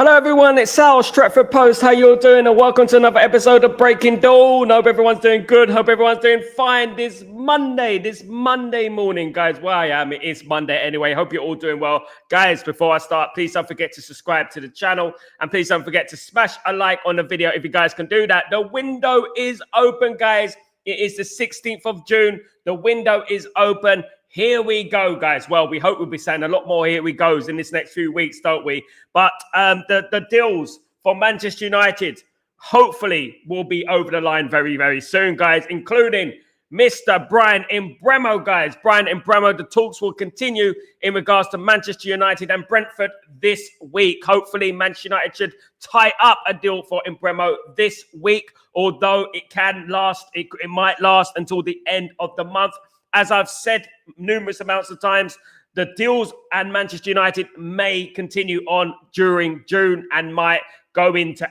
Hello everyone, it's Sal, Stretford Post. How you all doing? And welcome to another episode of Breaking Dawn. Hope everyone's doing good. Hope everyone's doing fine this Monday morning, guys. Where I am, it is Monday anyway. Hope you're all doing well. Guys, before I start, please don't forget to subscribe to the channel. And please don't forget to smash a like on the video if you guys can do that. The window is open, guys. It is the 16th of June. The window is open. Here we go, guys. Well, we hope we'll be saying a lot more here we goes in this next few weeks, don't we? But the deals for Manchester United hopefully will be over the line very, very soon, guys, including Mr. Bryan Mbeumo, guys. Bryan Mbeumo, the talks will continue in regards to Manchester United and Brentford this week. Hopefully, Manchester United should tie up a deal for Mbeumo this week, although it can last, it might last until the end of the month. As I've said numerous amounts of times, the deals and Manchester United may continue on during June and might go into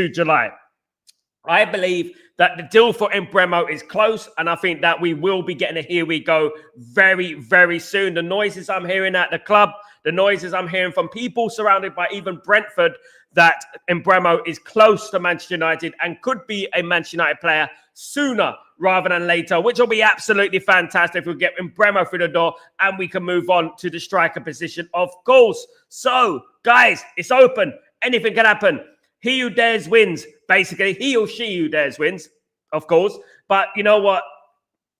July. I believe that the deal for Mbeumo is close, and I think that we will be getting a here we go very, very soon. The noises I'm hearing at the club, the noises I'm hearing from people surrounded by even Brentford, that Mbeumo is close to Manchester United and could be a Manchester United player sooner rather than later, which will be absolutely fantastic if we get Mbeumo through the door and we can move on to the striker position, of course. So, guys, it's open. Anything can happen. He who dares wins. Basically, he or she who dares wins, of course. But you know what?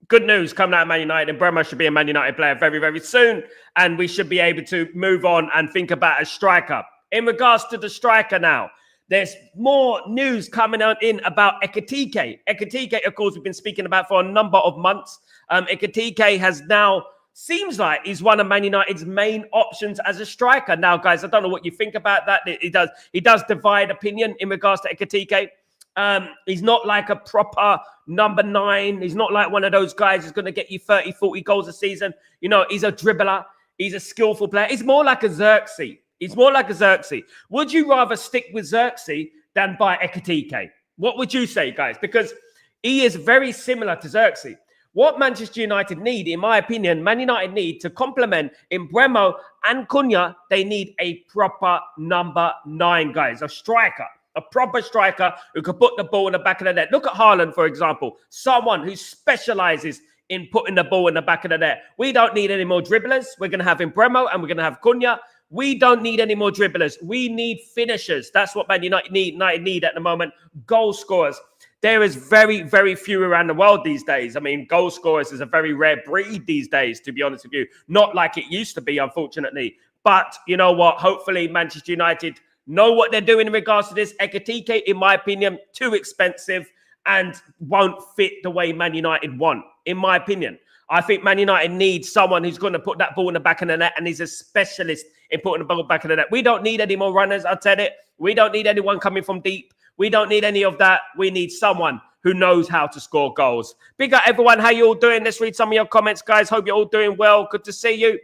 Good news coming out of Man United. Mbeumo should be a Man United player very, very soon. And we should be able to move on and think about a striker. In regards to the striker now, there's more news coming out in about Ekitike. Ekitike, of course, we've been speaking about for a number of months. Ekitike has now, seems like he's one of Man United's main options as a striker. Now, guys, I don't know what you think about that. He does divide opinion in regards to Ekitike. He's not like a proper number 9. He's not like one of those guys who's going to get you 30, 40 goals a season. You know, he's a dribbler. He's a skillful player. He's more like a Xerxes. He's more like a Xerxes. Would you rather stick with Xerxes than buy Ekitike? What would you say, guys? Because he is very similar to Xerxes. What Manchester United need, in my opinion, Man United need to complement Mbeumo and Cunha, they need a proper number 9, guys. A striker, a proper striker who can put the ball in the back of the net. Look at Haaland, for example. Someone who specializes in putting the ball in the back of the net. We don't need any more dribblers. We're going to have Mbeumo and we're going to have Cunha. We don't need any more dribblers. We need finishers. That's what Man United need at the moment. Goal scorers. There is very, very few around the world these days. I mean, goal scorers is a very rare breed these days, to be honest with you. Not like it used to be, unfortunately. But you know what? Hopefully, Manchester United know what they're doing in regards to this. Ekitike, in my opinion, too expensive and won't fit the way Man United want, in my opinion. I think Man United needs someone who's going to put that ball in the back of the net and is a specialist in putting the ball back in the net. We don't need any more runners, I'll tell it. We don't need anyone coming from deep. We don't need any of that. We need someone who knows how to score goals. Big up, everyone. How you all doing? Let's read some of your comments, guys. Hope you're all doing well. Good to see you.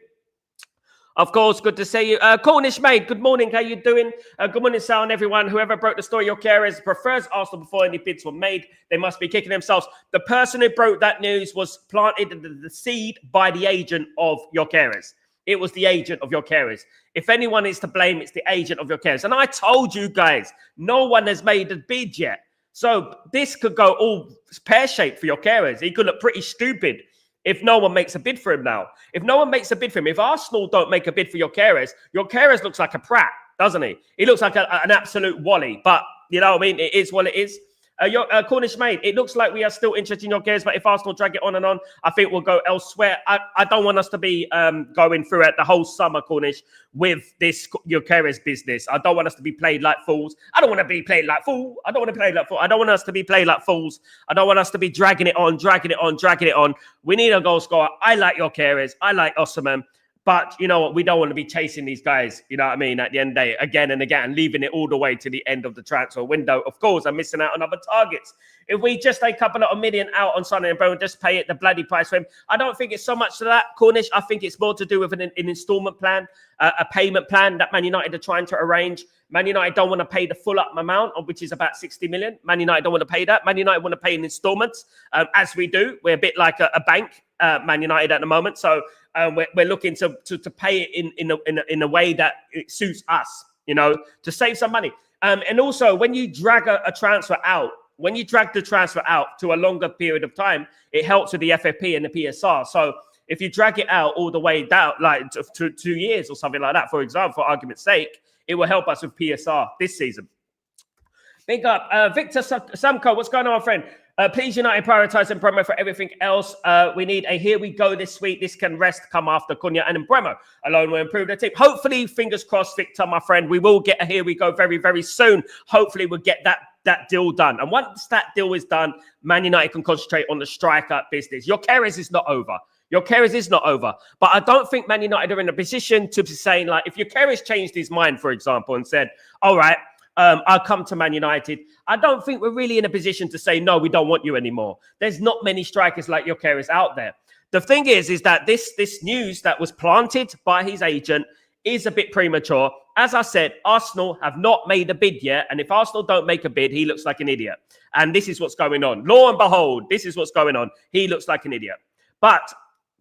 Of course, good to see you. Cornish mate, good morning. How you doing? Good morning, Sal, and everyone. Whoever broke the story, Gyokeres prefers Arsenal before any bids were made. They must be kicking themselves. The person who broke that news was planted the seed by the agent of Gyokeres. It was the agent of Gyokeres. If anyone is to blame, it's the agent of Gyokeres. And I told you guys, no one has made a bid yet. So this could go all pear-shaped for Gyokeres. He could look pretty stupid if no one makes a bid for him now. If no one makes a bid for him, if Arsenal don't make a bid for Gyokeres, Gyokeres looks like a prat, doesn't he? He looks like an absolute wally. But, you know what I mean? It is what it is. Cornish mate, it looks like we are still interested in Gyokeres, but if Arsenal drag it on, I think we'll go elsewhere. I don't want us to be going through it the whole summer, Cornish, with this Gyokeres business. I don't want us to be played like fools. I don't want to be played like fool. I don't want to play like fool. I don't want us to be played like fools. I don't want us to be dragging it on. We need a goal scorer. I like Gyokeres. I like Osimhen. But you know what? We don't want to be chasing these guys, you know what I mean, at the end of the day, again and again, and leaving it all the way to the end of the transfer window. Of course, I'm missing out on other targets. If we just take a couple of million out on Sonny and Bro and just pay it the bloody price for him, I don't think it's so much to that, Cornish. I think it's more to do with an installment plan, a payment plan that Man United are trying to arrange. Man United don't want to pay the full up amount, which is about 60 million. Man United don't want to pay that. Man United want to pay in installments, as we do. We're a bit like a bank, Man United at the moment. So we're looking to pay it in a way that it suits us. to save some money. And also, when you drag a transfer out, when you drag the transfer out to a longer period of time, it helps with the FFP and the PSR. So if you drag it out all the way down, like to 2 years or something like that, for example, for argument's sake, it will help us with PSR this season. Big up. Victor Samko, what's going on, my friend? Please, United prioritise Mbeumo for everything else. We need a here we go this week. This can rest come after Cunha and Mbeumo. Alone will improve the team. Hopefully, fingers crossed, Victor, my friend, we will get a here we go very, very soon. Hopefully, we'll get that deal done. And once that deal is done, Man United can concentrate on the striker business. Gyokeres is not over. Gyokeres is not over. But I don't think Man United are in a position to be saying, like, if Gyokeres changed his mind, for example, and said, all right, I'll come to Man United. I don't think we're really in a position to say, no, we don't want you anymore. There's not many strikers like Gyokeres out there. The thing is that this news that was planted by his agent is a bit premature. As I said, Arsenal have not made a bid yet. And if Arsenal don't make a bid, he looks like an idiot. And this is what's going on. Lo and behold, this is what's going on. He looks like an idiot. But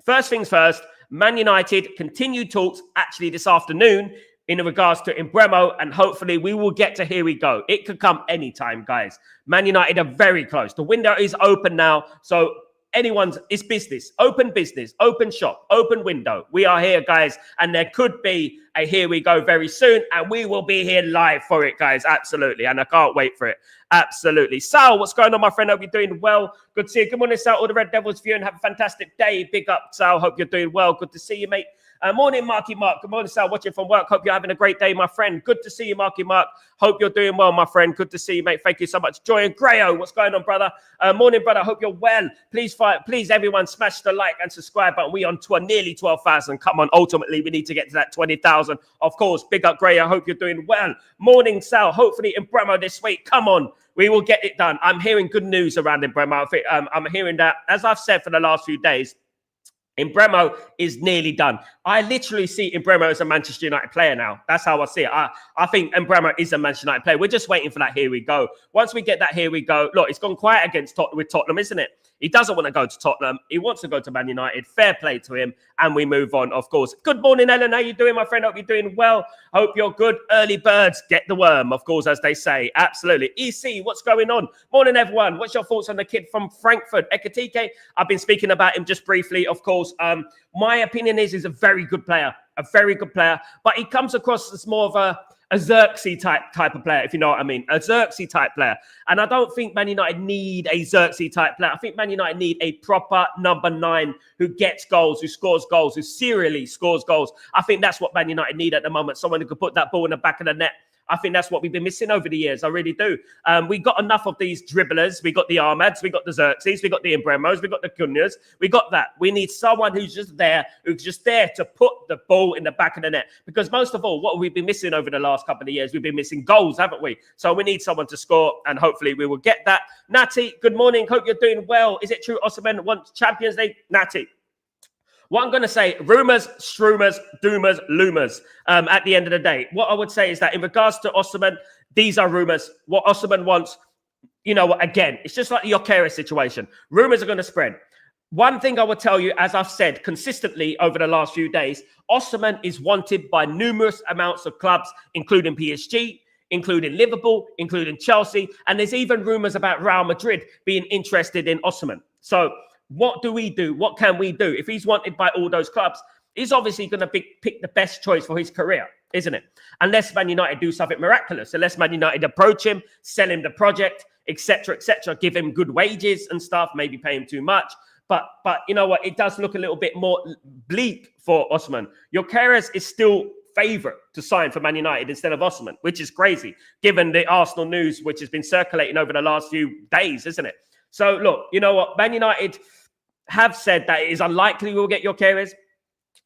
first things first, Man United continued talks actually this afternoon in regards to Mbeumo, and hopefully we will get to here we go. It could come anytime, guys. Man United are very close. The window is open now, so it's business, open shop, open window. We are here, guys, and there could be a here we go very soon, and we will be here live for it, guys, absolutely, and I can't wait for it, absolutely. Sal, what's going on, my friend? Hope you're doing well. Good to see you. Good morning, Sal. All the Red Devils viewing. Have a fantastic day. Big up, Sal. Hope you're doing well. Good to see you, mate. Morning, Marky Mark. Good morning, Sal. Watching from work. Hope you're having a great day, my friend. Good to see you, Marky Mark. Hope you're doing well, my friend. Good to see you, mate. Thank you so much. Joy and Grayo, what's going on, brother? Morning, brother. Hope you're well. Please, everyone, smash the like and subscribe button. We on nearly 12,000. Come on, ultimately, we need to get to that 20,000. Of course, big up, Grayo. Hope you're doing well. Morning, Sal. Hopefully, Mbeumo this week. Come on. We will get it done. I'm hearing good news around Mbeumo. I'm hearing that, as I've said for the last few days, Mbeumo is nearly done. I literally see Mbeumo as a Manchester United player now. That's how I see it. I think Mbeumo is a Manchester United player. We're just waiting for that here we go. Once we get that here we go. Look, it's gone quiet with Tottenham, isn't it? He doesn't want to go to Tottenham. He wants to go to Man United. Fair play to him. And we move on, of course. Good morning, Ellen. How you doing, my friend? Hope you're doing well. Hope you're good. Early birds get the worm, of course, as they say. Absolutely. EC, what's going on? Morning, everyone. What's your thoughts on the kid from Frankfurt, Ekitike? I've been speaking about him just briefly, of course. My opinion is he's a very good player. But he comes across as more of a Xerxes type of player, if you know what I mean. A Xerxes type player. And I don't think Man United need a Xerxes type player. I think Man United need a proper number 9 who gets goals, who scores goals, who serially scores goals. I think that's what Man United need at the moment. Someone who could put that ball in the back of the net. I think that's what we've been missing over the years. I really do. We got enough of these dribblers. We got the Ahmads. We got the Xerxes. We got the Mbeumos. We got the Cunhas. We got that. We need someone who's just there to put the ball in the back of the net. Because most of all, what we've been missing over the last couple of years, we've been missing goals, haven't we? So we need someone to score, and hopefully we will get that. Natty, good morning. Hope you're doing well. Is it true Osimhen wants Champions League? Natty. What I'm going to say, rumours, strumours, doomers, loomers, at the end of the day. What I would say is that in regards to Osimhen, these are rumours. What Osimhen wants, again, it's just like the Gyokeres situation. Rumours are going to spread. One thing I would tell you, as I've said consistently over the last few days, Osimhen is wanted by numerous amounts of clubs, including PSG, including Liverpool, including Chelsea, and there's even rumours about Real Madrid being interested in Osimhen. So what do we do? What can we do? If he's wanted by all those clubs, he's obviously going to pick the best choice for his career, isn't it? Unless Man United do something miraculous, unless Man United approach him, sell him the project, etc., give him good wages and stuff, maybe pay him too much. But you know what? It does look a little bit more bleak for Osimhen. Gyokeres is still favourite to sign for Man United instead of Osimhen, which is crazy, given the Arsenal news which has been circulating over the last few days, isn't it? So look, you know what? Man United have said that it is unlikely we'll get Gyokeres,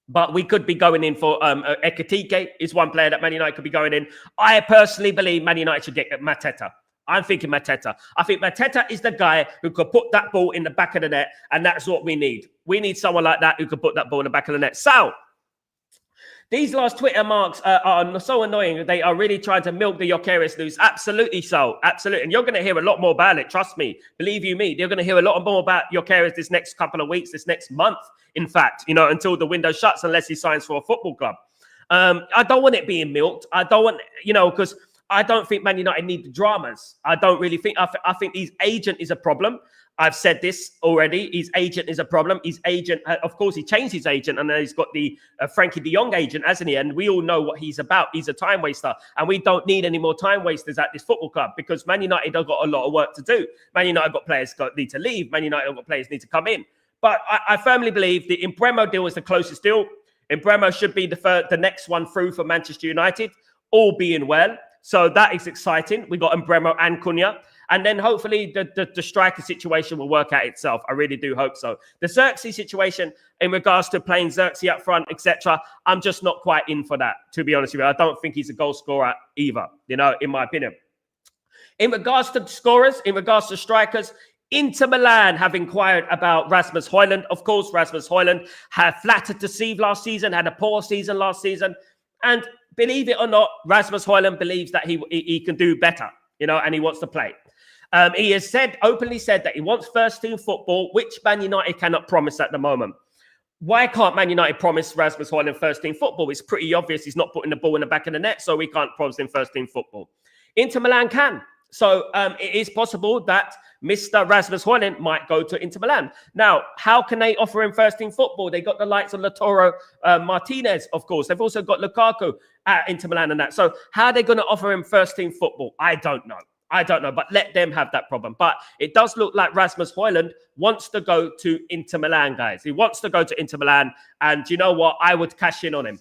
but we could be going in for Ekitike is one player that Man United could be going in. I personally believe Man United should get Mateta. I'm thinking Mateta. I think Mateta is the guy who could put that ball in the back of the net, and that's what we need. We need someone like that who could put that ball in the back of the net. So these last Twitter marks are so annoying. They are really trying to milk the Gyokeres news. Absolutely so. Absolutely. And you're going to hear a lot more about it. Trust me. Believe you me. You're going to hear a lot more about Gyokeres this next couple of weeks, this next month, in fact, until the window shuts, unless he signs for a football club. I don't want it being milked. I don't want, because I don't think Man United need the dramas. I don't really think. I think his agent is a problem. I've said this already. His agent is a problem. His agent, of course, he changed his agent, and then he's got the Frankie de Jong agent, hasn't he? And we all know what he's about. He's a time waster, and we don't need any more time wasters at this football club because Man United have got a lot of work to do. Man United got players need to leave. Man United have got players need to come in. But I firmly believe the Mbeumo deal is the closest deal. Mbeumo should be the next one through for Manchester United, all being well. So that is exciting. We got Mbeumo and Cunha. And then hopefully the striker situation will work out itself. I really do hope so. The Xerxes situation in regards to playing Xerxes up front, etc., I'm just not quite in for that, to be honest with you. I don't think he's a goal scorer either, in my opinion. In regards to scorers, in regards to strikers, Inter Milan have inquired about Rasmus Højlund. Of course, Rasmus Højlund had flattered to deceive last season, had a poor season last season. And believe it or not, Rasmus Højlund believes that he can do better, and he wants to play. He has openly said that he wants first-team football, which Man United cannot promise at the moment. Why can't Man United promise Rasmus Højlund first-team football? It's pretty obvious he's not putting the ball in the back of the net, so we can't promise him first-team football. Inter Milan can. So it is possible that Mr. Rasmus Højlund might go to Inter Milan. Now, how can they offer him first-team football? They got the likes of Lautaro Martinez, of course. They've also got Lukaku at Inter Milan and that. So how are they going to offer him first-team football? I don't know. But let them have that problem. But it does look like Rasmus Højlund wants to go to Inter Milan, guys. He wants to go to Inter Milan. And you know what? I would cash in on him.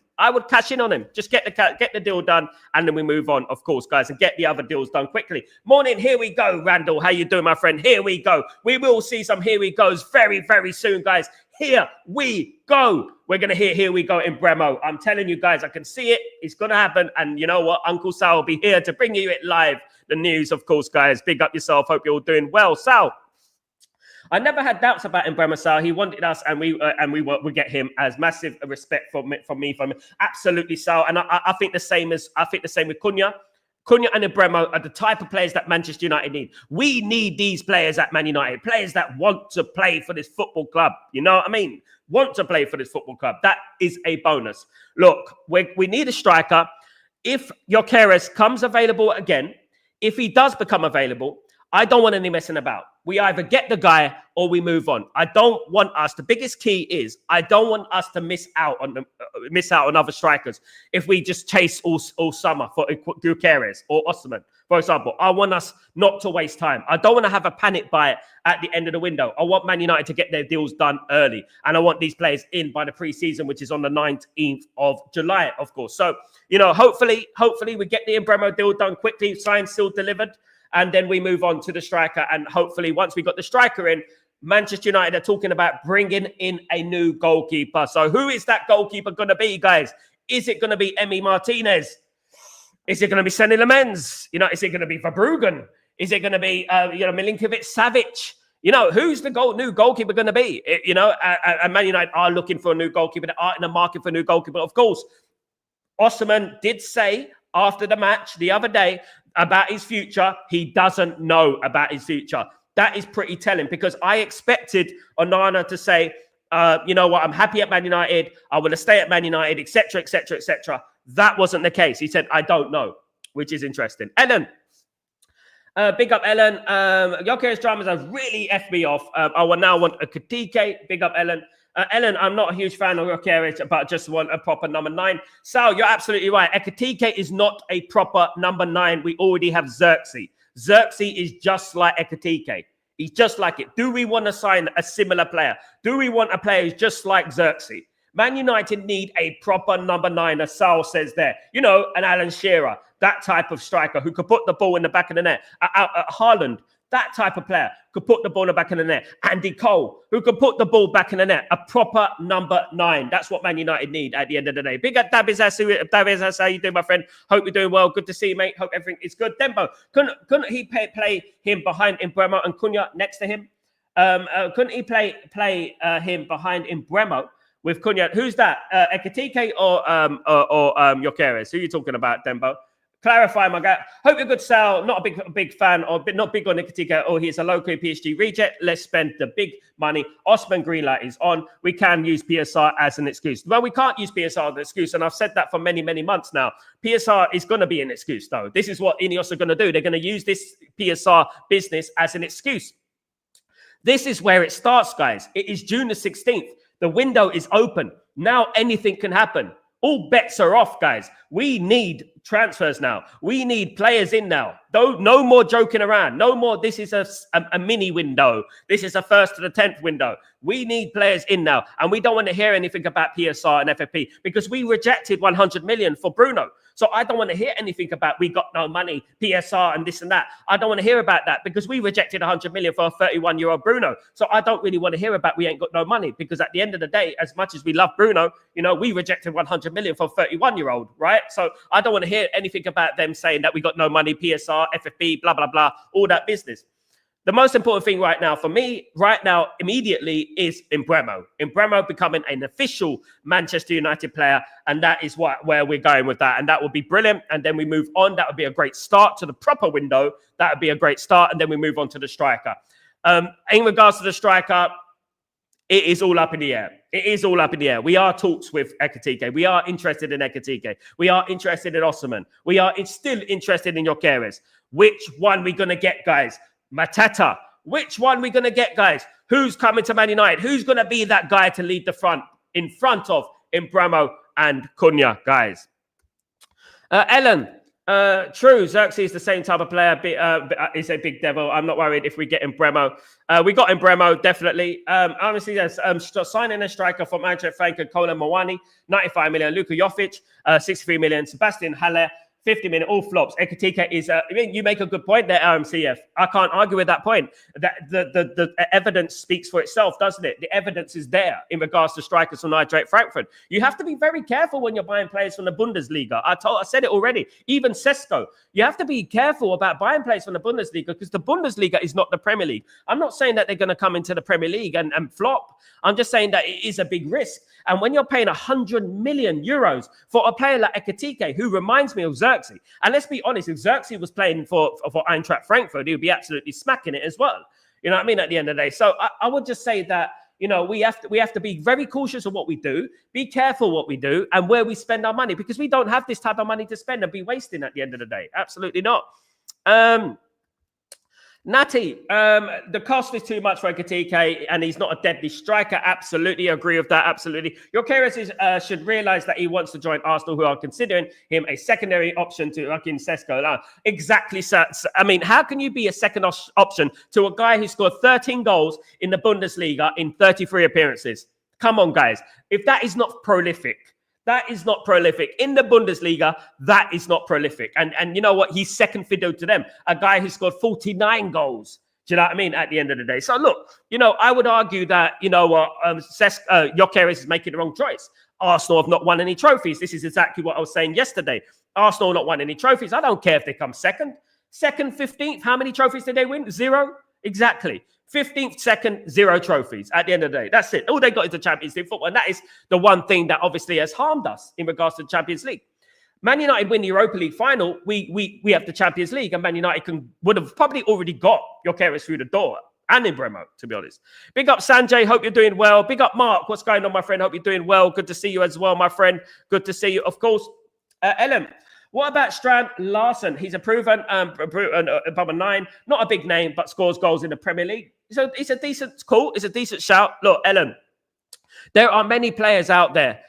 Just get the deal done, and then we move on, of course, guys, and get the other deals done quickly. Morning, here we go, Randall. How you doing, my friend? Here we go. We will see some here we goes very, very soon, guys. Here we go. We're going to hear here we go in Mbeumo. I'm telling you guys, I can see it. It's going to happen. And you know what? Uncle Sal will be here to bring you it live. The news, of course, guys. Big up yourself. Hope you're all doing well. Sal, I never had doubts about Mbeumo, Sal. He wanted us, and we get him as massive respect from me. Absolutely, Sal. And I think the same with Cunha. Cunha and Mbeumo are the type of players that Manchester United need. We need these players at Man United, players that want to play for this football club. You know what I mean? Want to play for this football club. That is a bonus. Look, we need a striker. If Gyokeres comes available again, if he does become available, I don't want any messing about. We either get the guy or we move on. I don't want us. The biggest key is I don't want us to miss out on other strikers. If we just chase all summer for Gyokeres or Osimhen, for example, I want us not to waste time. I don't want to have a panic buy at the end of the window. I want Man United to get their deals done early, and I want these players in by the preseason, which is on the 19th of July, of course. So hopefully we get the Mbeumo deal done quickly, signed, sealed, delivered. And then we move on to the striker. And hopefully, once we got the striker in, Manchester United are talking about bringing in a new goalkeeper. So who is that goalkeeper going to be, guys? Is it going to be Emi Martinez? Is it going to be Senny Lamens? Is it going to be Verbruggen? Is it going to be, Milinkovic-Savic? Who's the new goalkeeper going to be? And Man United are looking for a new goalkeeper. They are in the market for a new goalkeeper. Of course, Osimhen did say after the match the other day about his future. He doesn't know about his future. That is pretty telling, because I expected Onana to say, you know what, I'm happy at Man United. I want to stay at Man United, etc., etc., etc. That wasn't the case. He said, I don't know, which is interesting. Ellen. Big up, Ellen. Gyokeres dramas have really effed me off. I will now want a Ekitike. Big up, Ellen. Ellen, I'm not a huge fan of Gyokeres, but just want a proper number 9. Sal, you're absolutely right. Ekitike is not a proper number 9. We already have Xerxes. Xerxes is just like Ekitike. He's just like it. Do we want to sign a similar player? Do we want a player who's just like Xerxes? Man United need a proper number 9, as Sal says there. An Alan Shearer, that type of striker who could put the ball in the back of the net. Haaland, that type of player could put the ball in the back of the net. Andy Cole, who could put the ball back in the net. A proper number 9. That's what Man United need at the end of the day. Big up Davies, how you doing, my friend? Hope you're doing well. Good to see you, mate. Hope everything is good. Dembo, couldn't he play him behind Mbeumo and Cunha next to him? Couldn't he play him behind Mbeumo with Cunha? Who's that? Ekitike or Gyokeres? Who are you talking about, Dembo? Clarify, my guy. Hope you're good, Sal. Not a big fan, or not big on Nketiah. Oh, he's a local PSG reject. Let's spend the big money. Osimhen green light is on. We can use PSR as an excuse. Well, we can't use PSR as an excuse, and I've said that for many, many months now. PSR is going to be an excuse, though. This is what Ineos are going to do. They're going to use this PSR business as an excuse. This is where it starts, guys. It is June the 16th. The window is open. Now anything can happen. All bets are off, guys. We need transfers now. We need players in now. No more joking around. No more, this is a mini window. This is a 1st to the 10th window. We need players in now. And we don't want to hear anything about PSR and FFP because we rejected 100 million for Bruno. So I don't want to hear anything about we got no money, PSR and this and that. I don't want to hear about that because we rejected 100 million for a 31-year-old Bruno. So I don't really want to hear about we ain't got no money because at the end of the day, as much as we love Bruno, you know, we rejected 100 million for a 31-year-old, right? So I don't want to hear anything about them saying that we got no money, PSR, FFP, blah, blah, blah, all that business. The most important thing right now for me, right now, immediately, is Mbeumo. Mbeumo becoming an official Manchester United player, and that is where we're going with that. And that would be brilliant. And then we move on. That would be a great start to the proper window. That would be a great start. And then we move on to the striker. In regards to the striker, it is all up in the air. It is all up in the air. We are talks with Nketiah. We are interested in Nketiah. We are interested in Osimhen. We are still interested in Gyokeres. Which one we going to get, guys? Matata. Which one we going to get, guys? Who's coming to Man United? Who's going to be that guy to lead the front in front of Mbeumo and Cunha, guys? Ellen, true. Xerxes is the same type of player. Is a big devil. I'm not worried if we get Mbeumo. We got Mbeumo, definitely. Obviously, there's signing a striker from Eintracht Frankfurt, Colin Mawani, 95 million. Luka Jovic, 63 million. Sebastian Haller, 50 million, all flops. Nketiah is, you make a good point there, RMCF. I can't argue with that point. That the evidence speaks for itself, doesn't it? The evidence is there in regards to strikers from Eintracht Frankfurt. You have to be very careful when you're buying players from the Bundesliga. I said it already. Even Sesko. You have to be careful about buying players from the Bundesliga because the Bundesliga is not the Premier League. I'm not saying that they're going to come into the Premier League and flop. I'm just saying that it is a big risk. And when you're paying 100 million euros for a player like Nketiah, who reminds me of Xerxes, and let's be honest, if Xerxes was playing for Eintracht Frankfurt, he would be absolutely smacking it as well. You know what I mean? At the end of the day. So I would just say that, you know, we have to be very cautious of what we do, be careful what we do and where we spend our money, because we don't have this type of money to spend and be wasting at the end of the day. Absolutely not. Natty, the cost is too much for Nketiah, and he's not a deadly striker. Absolutely agree with that. Absolutely. Gyokeres should realize that he wants to join Arsenal, who are considering him a secondary option to Joaquin Sesko. Exactly. So, I mean, how can you be a second option to a guy who scored 13 goals in the Bundesliga in 33 appearances? Come on, guys. If that is not prolific, that is not prolific. In the Bundesliga, that is not prolific. And you know what? He's second fiddle to them. A guy who scored 49 goals. Do you know what I mean? At the end of the day. So look, you know, I would argue that, you know what, Gyokeres is making the wrong choice. Arsenal have not won any trophies. This is exactly what I was saying yesterday. Arsenal have not won any trophies. I don't care if they come second. Second, 15th. How many trophies did they win? 0. Exactly. 15th, second, 0 trophies at the end of the day. That's it. All they got is the Champions League football. And that is the one thing that obviously has harmed us in regards to the Champions League. Man United win the Europa League final. We have the Champions League, and Man United would have probably already got Gyokeres through the door. And Mbeumo, to be honest. Big up Sanjay. Hope you're doing well. Big up Mark. What's going on, my friend? Hope you're doing well. Good to see you as well, my friend. Good to see you. Of course, Ellen. What about Strand Larsen? He's a proven above a 9. Not a big name, but scores goals in the Premier League. So it's a decent call. It's a decent shout. Look, Ellen, there are many players out there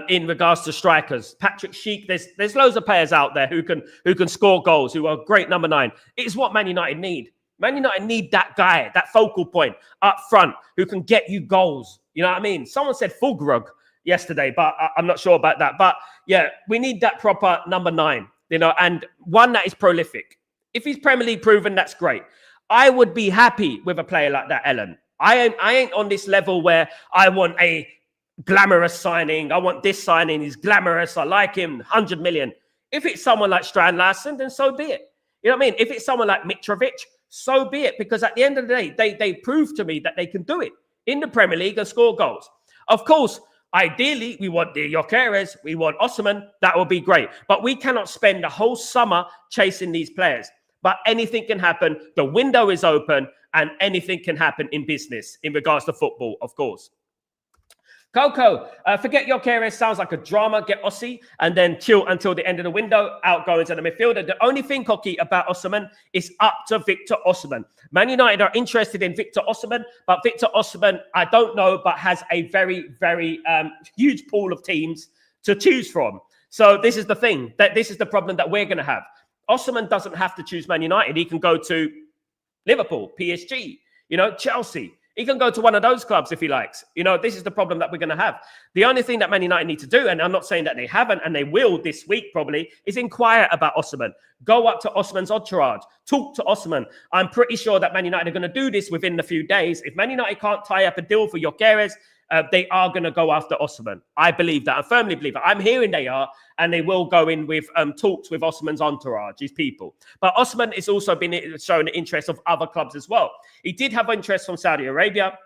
in regards to strikers. Patrick Schick, there's loads of players out there who can score goals, who are great number 9. It's what Man United need. Man United need that guy, that focal point up front who can get you goals. You know what I mean? Someone said Fulgrug yesterday, but I'm not sure about that. But yeah, we need that proper number 9, you know, and one that is prolific. If he's Premier League proven, that's great. I would be happy with a player like that, Ellen. I ain't on this level where I want a glamorous signing. I want this signing. He's glamorous. I like him. 100 million. If it's someone like Strand Larsen, then so be it. You know what I mean? If it's someone like Mitrovic, so be it. Because at the end of the day, they prove to me that they can do it in the Premier League and score goals. Of course, Ideally, we want the Gyokeres, we want Osimhen. That would be great. But we cannot spend the whole summer chasing these players. But anything can happen. The window is open and anything can happen in business in regards to football, of course. Coco, forget Gyokeres, sounds like a drama. Get Ossie and then chill until the end of the window. Outgoings and the midfielder. The only thing, Cocky, about Osimhen is up to Victor Osimhen. Man United are interested in Victor Osimhen, but Victor Osimhen, I don't know, but has a very, very huge pool of teams to choose from. So this is the thing, that this is the problem that we're going to have. Osimhen doesn't have to choose Man United. He can go to Liverpool, PSG, Chelsea. He can go to one of those clubs if he likes. This is the problem that we're going to have. The only thing that Man United need to do, and I'm not saying that they haven't, and they will this week probably, is inquire about Osimhen. Go up to Osimhen's entourage. Talk to Osimhen. I'm pretty sure that Man United are going to do this within a few days. If Man United can't tie up a deal for Gyokeres, they are going to go after Osimhen. I believe that. I firmly believe it. I'm hearing they are, and they will go in with talks with Osimhen's entourage, his people. But Osimhen has also been showing the interest of other clubs as well. He did have interest from Saudi Arabia.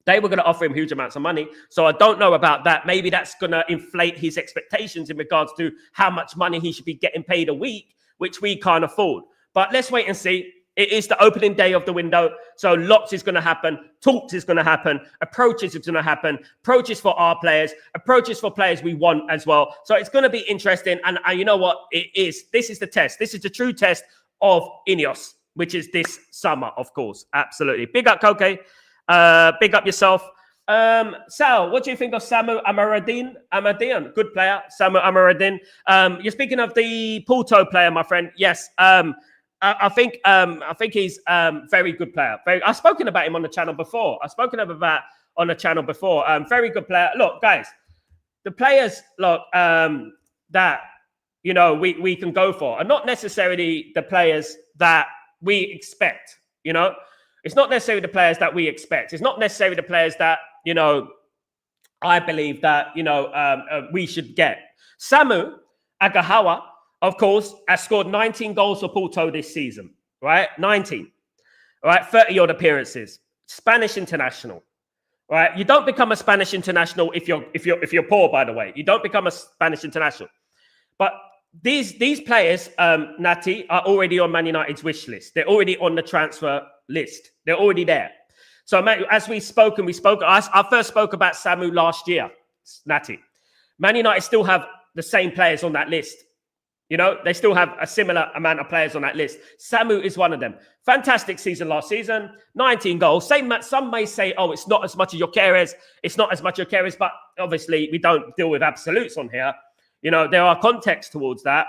They were going to offer him huge amounts of money. So I don't know about that. Maybe that's going to inflate his expectations in regards to how much money he should be getting paid a week, which we can't afford. But let's wait and see. It is the opening day of the window. So lots is going to happen. Talks is going to happen. Approaches is going to happen. Approaches for our players. Approaches for players we want as well. So it's going to be interesting. And you know what? This is the test. This is the true test of Ineos, which is this summer, of course. Absolutely. Big up, Koke. Big up yourself. Sal, what do you think of Samu Amadian? Good player, Samu Amadian. You're speaking of the Porto player, my friend. Yes. I think he's very good player. I've spoken about him on the channel before. Very good player. Look, guys, the players that we can go for are not necessarily the players that we expect. It's not necessarily the players that we expect. It's not necessarily the players that I believe that we should get. Samu Agahawa, of course, has scored 19 goals for Porto this season, right? 19, right? 30-odd appearances. Spanish international, right? You don't become a Spanish international if you're poor, by the way. You don't become a Spanish international. But these players, Nati, are already on Man United's wish list. They're already on the transfer list. They're already there. So as I first spoke about Samu last year, Nati. Man United still have the same players on that list. They still have a similar amount of players on that list. Samu is one of them. Fantastic season last season. 19 goals. Some may say, oh, it's not as much as Gyokeres. It's not as much as Gyokeres, but obviously we don't deal with absolutes on here. There are contexts towards that.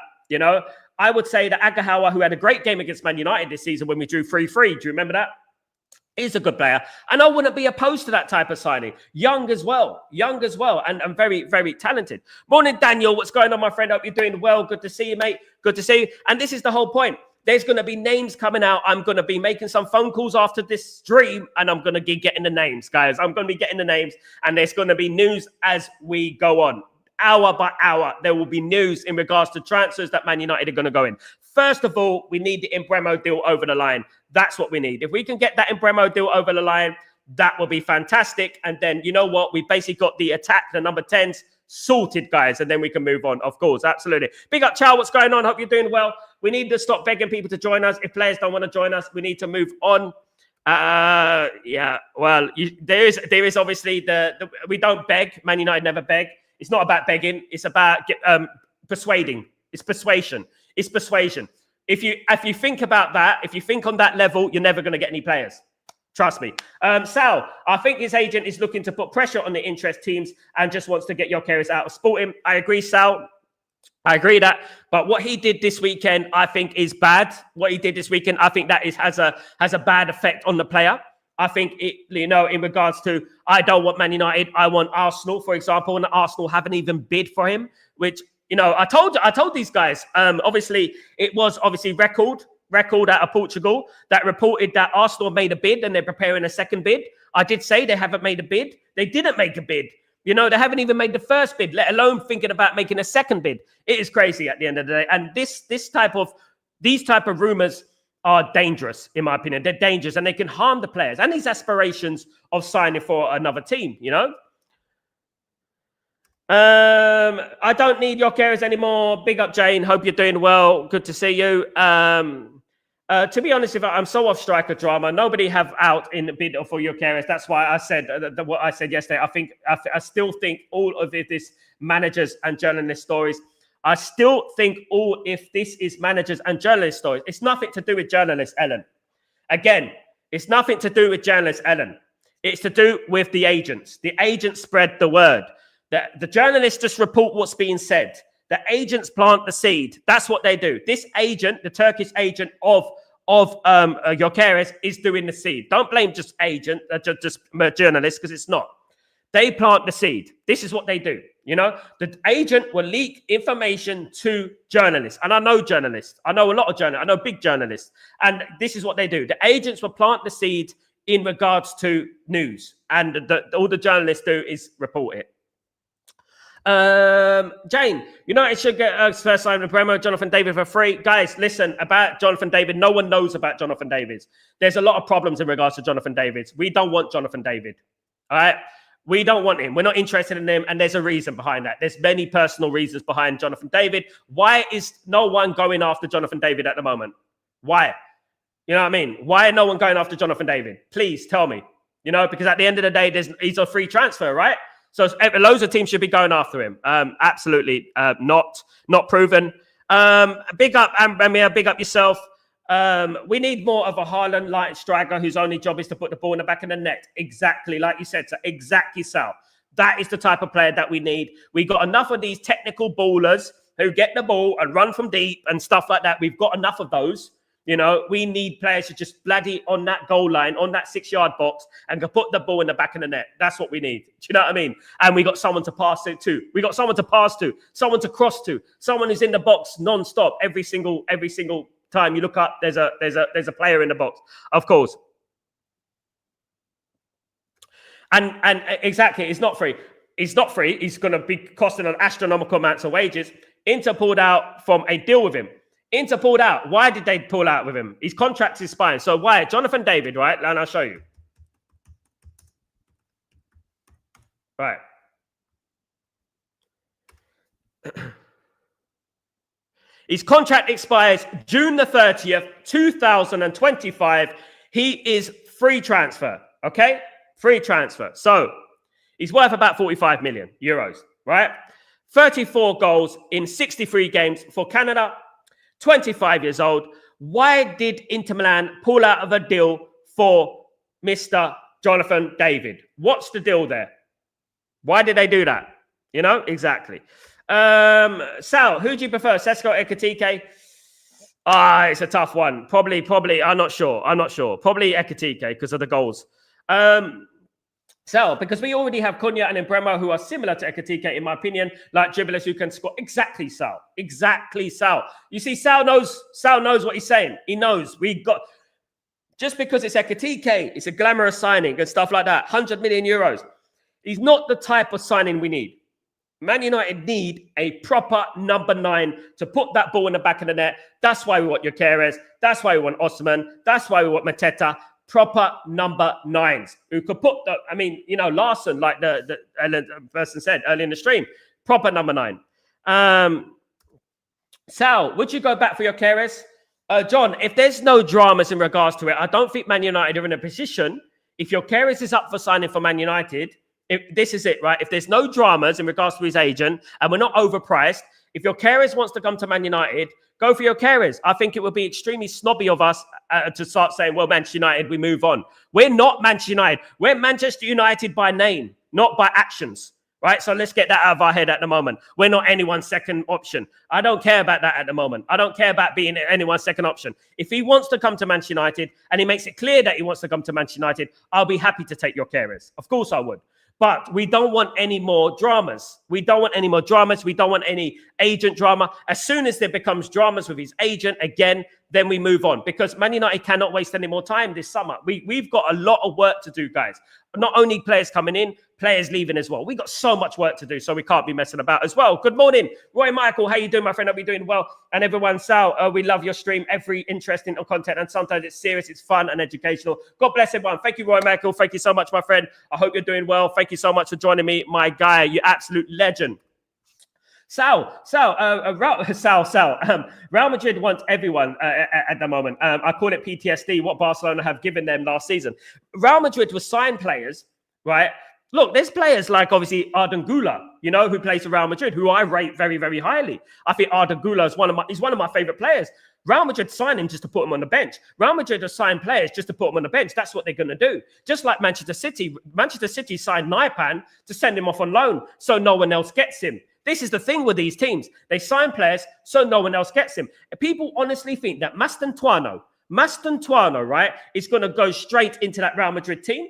I would say that Agahawa, who had a great game against Man United this season when we drew 3-3, do you remember that? He's a good player. And I wouldn't be opposed to that type of signing. Young as well, and very, very talented. Morning, Daniel. What's going on, my friend? Hope you're doing well. Good to see you, mate. Good to see you. And this is the whole point. There's going to be names coming out. I'm going to be making some phone calls after this stream, and I'm going to be getting the names, guys. I'm going to be getting the names, and there's going to be news as we go on. Hour by hour, there will be news in regards to transfers that Man United are going to go in. First of all, we need the Mbeumo deal over the line. That's what we need. If we can get that Mbeumo deal over the line, that will be fantastic. And then, you know what? We basically got the attack, the number 10s sorted, guys. And then we can move on. Of course, absolutely. Big up, Chow. What's going on? Hope you're doing well. We need to stop begging people to join us. If players don't want to join us, we need to move on. Yeah, well, there is obviously we don't beg. Man United never beg. It's not about begging. It's about persuading. It's persuasion. It's persuasion. If you think about that, if you think on that level, you're never going to get any players. Trust me. Sal, I think his agent is looking to put pressure on the interest teams and just wants to get Gyokeres out of Sporting. I agree, Sal. I agree that. But what he did this weekend, I think, is bad. What he did this weekend, I think that has a bad effect on the player. I think in regards to, I don't want Man United, I want Arsenal, for example, and Arsenal haven't even bid for him, which, I told these guys, obviously, it was obviously record out of Portugal that reported that Arsenal made a bid and they're preparing a second bid. I did say they haven't made a bid. They didn't make a bid. They haven't even made the first bid, let alone thinking about making a second bid. It is crazy at the end of the day. And these type of rumors are dangerous, in my opinion. They're dangerous and they can harm the players and these aspirations of signing for another team, I don't need Gyokeres anymore. Big up, Jane. Hope you're doing well. Good to see you. To be honest, I'm so off striker drama. Nobody have out in the bid for Gyokeres. That's why I said what I said yesterday. I still think all of this managers and journalist stories. I still think if this is managers and journalist stories, it's nothing to do with journalists, Ellen. Again, it's nothing to do with journalists, Ellen. It's to do with the agents. The agents spread the word. The journalists just report what's being said. The agents plant the seed. That's what they do. This agent, the Turkish agent of Gyokeres, is doing the seed. Don't blame just journalists, because it's not. They plant the seed. This is what they do. You know, the agent will leak information to journalists. And I know journalists. I know a lot of journalists. I know big journalists. And this is what they do. The agents will plant the seed in regards to news. And all the journalists do is report it. Jane, United should get first sign of Mbeumo, Jonathan David for free. Guys, listen, about Jonathan David, no one knows about Jonathan David. There's a lot of problems in regards to Jonathan David. We don't want Jonathan David. All right? We don't want him. We're not interested in him. And there's a reason behind that. There's many personal reasons behind Jonathan David. Why is no one going after Jonathan David at the moment? Why? You know what I mean? Why no one going after Jonathan David? Please tell me. You know, because at the end of the day, he's a free transfer, right? So loads of teams should be going after him. Absolutely not proven. Big up, Amir. Big up yourself. We need more of a Haaland-like striker whose only job is to put the ball in the back of the net. Exactly, like you said, so exactly so. That is the type of player that we need. We got enough of these technical ballers who get the ball and run from deep and stuff like that. We've got enough of those. You know, we need players who just bloody on that goal line, on that 6-yard box, and can put the ball in the back of the net. That's what we need. Do you know what I mean? And we got someone to pass it to. We got someone to pass to, someone to cross to, someone who's in the box non-stop. Every single time you look up, there's a player in the box, of course. And exactly, it's not free. It's not free. He's going to be costing an astronomical amounts of wages. Inter pulled out from a deal with him. Inter pulled out. Why did they pull out with him? His contract is expiring. So why? Jonathan David, right? And I'll show you. Right. His contract expires June the 30th, 2025. He is free transfer. Okay? Free transfer. So he's worth about 45 million euros, right? 34 goals in 63 games for Canada. 25 years old. Why did Inter Milan pull out of a deal for Mr. Jonathan David? What's the deal there? Why did they do that? You know, exactly. Sal, who do you prefer? Sesko or Ekitike? It's a tough one. Probably. I'm not sure. Probably Ekitike because of the goals. Sal, because we already have Cunha and Mbeumo who are similar to Ekitike, in my opinion, like dribblers who can score. Exactly, Sal. You see, Sal knows what he's saying. He knows just because it's Ekitike, it's a glamorous signing and stuff like that. 100 million euros. He's not the type of signing we need. Man United need a proper number 9 to put that ball in the back of the net. That's why we want Gyokeres. That's why we want Osimhen. That's why we want Mateta. Proper number 9s who could put Larson, like the person said earlier in the stream, proper number 9. Sal, would you go back for Gyokeres? John, if there's no dramas in regards to it, I don't think Man United are in a position. If Gyokeres is up for signing for Man United, this is it, right? If there's no dramas in regards to his agent and we're not overpriced, if Gyokeres wants to come to Man United, go for Gyokeres. I think it would be extremely snobby of us to start saying, well, Manchester United, we move on. We're not Manchester United. We're Manchester United by name, not by actions, right? So let's get that out of our head at the moment. We're not anyone's second option. I don't care about that at the moment. I don't care about being anyone's second option. If he wants to come to Manchester United and he makes it clear that he wants to come to Manchester United, I'll be happy to take Gyokeres. Of course I would. But we don't want any more dramas. We don't want any agent drama. As soon as there becomes dramas with his agent, again, then we move on, because Man United cannot waste any more time this summer. We've got a lot of work to do, guys. Not only players coming in, players leaving as well. We got so much work to do, so we can't be messing about as well. Good morning, Roy Michael. How you doing, my friend? Hope you're doing well. And everyone, Sal, we love your stream. Every interesting content, and sometimes it's serious, it's fun and educational. God bless everyone. Thank you, Roy Michael. Thank you so much, my friend. I hope you're doing well. Thank you so much for joining me, my guy. You absolute legend. Real Madrid wants everyone at the moment. I call it PTSD, what Barcelona have given them last season. Real Madrid was signed players, right? Look, there's players like, obviously, Arda Güler, you know, who plays for Real Madrid, who I rate very, very highly. I think Arda Güler is one of my favorite players. Real Madrid signed him just to put him on the bench. Real Madrid have signed players just to put him on the bench. That's what they're going to do. Just like Manchester City. Manchester City signed Naipan to send him off on loan so no one else gets him. This is the thing with these teams. They sign players so no one else gets him. People honestly think that Mastantuono, right, is going to go straight into that Real Madrid team.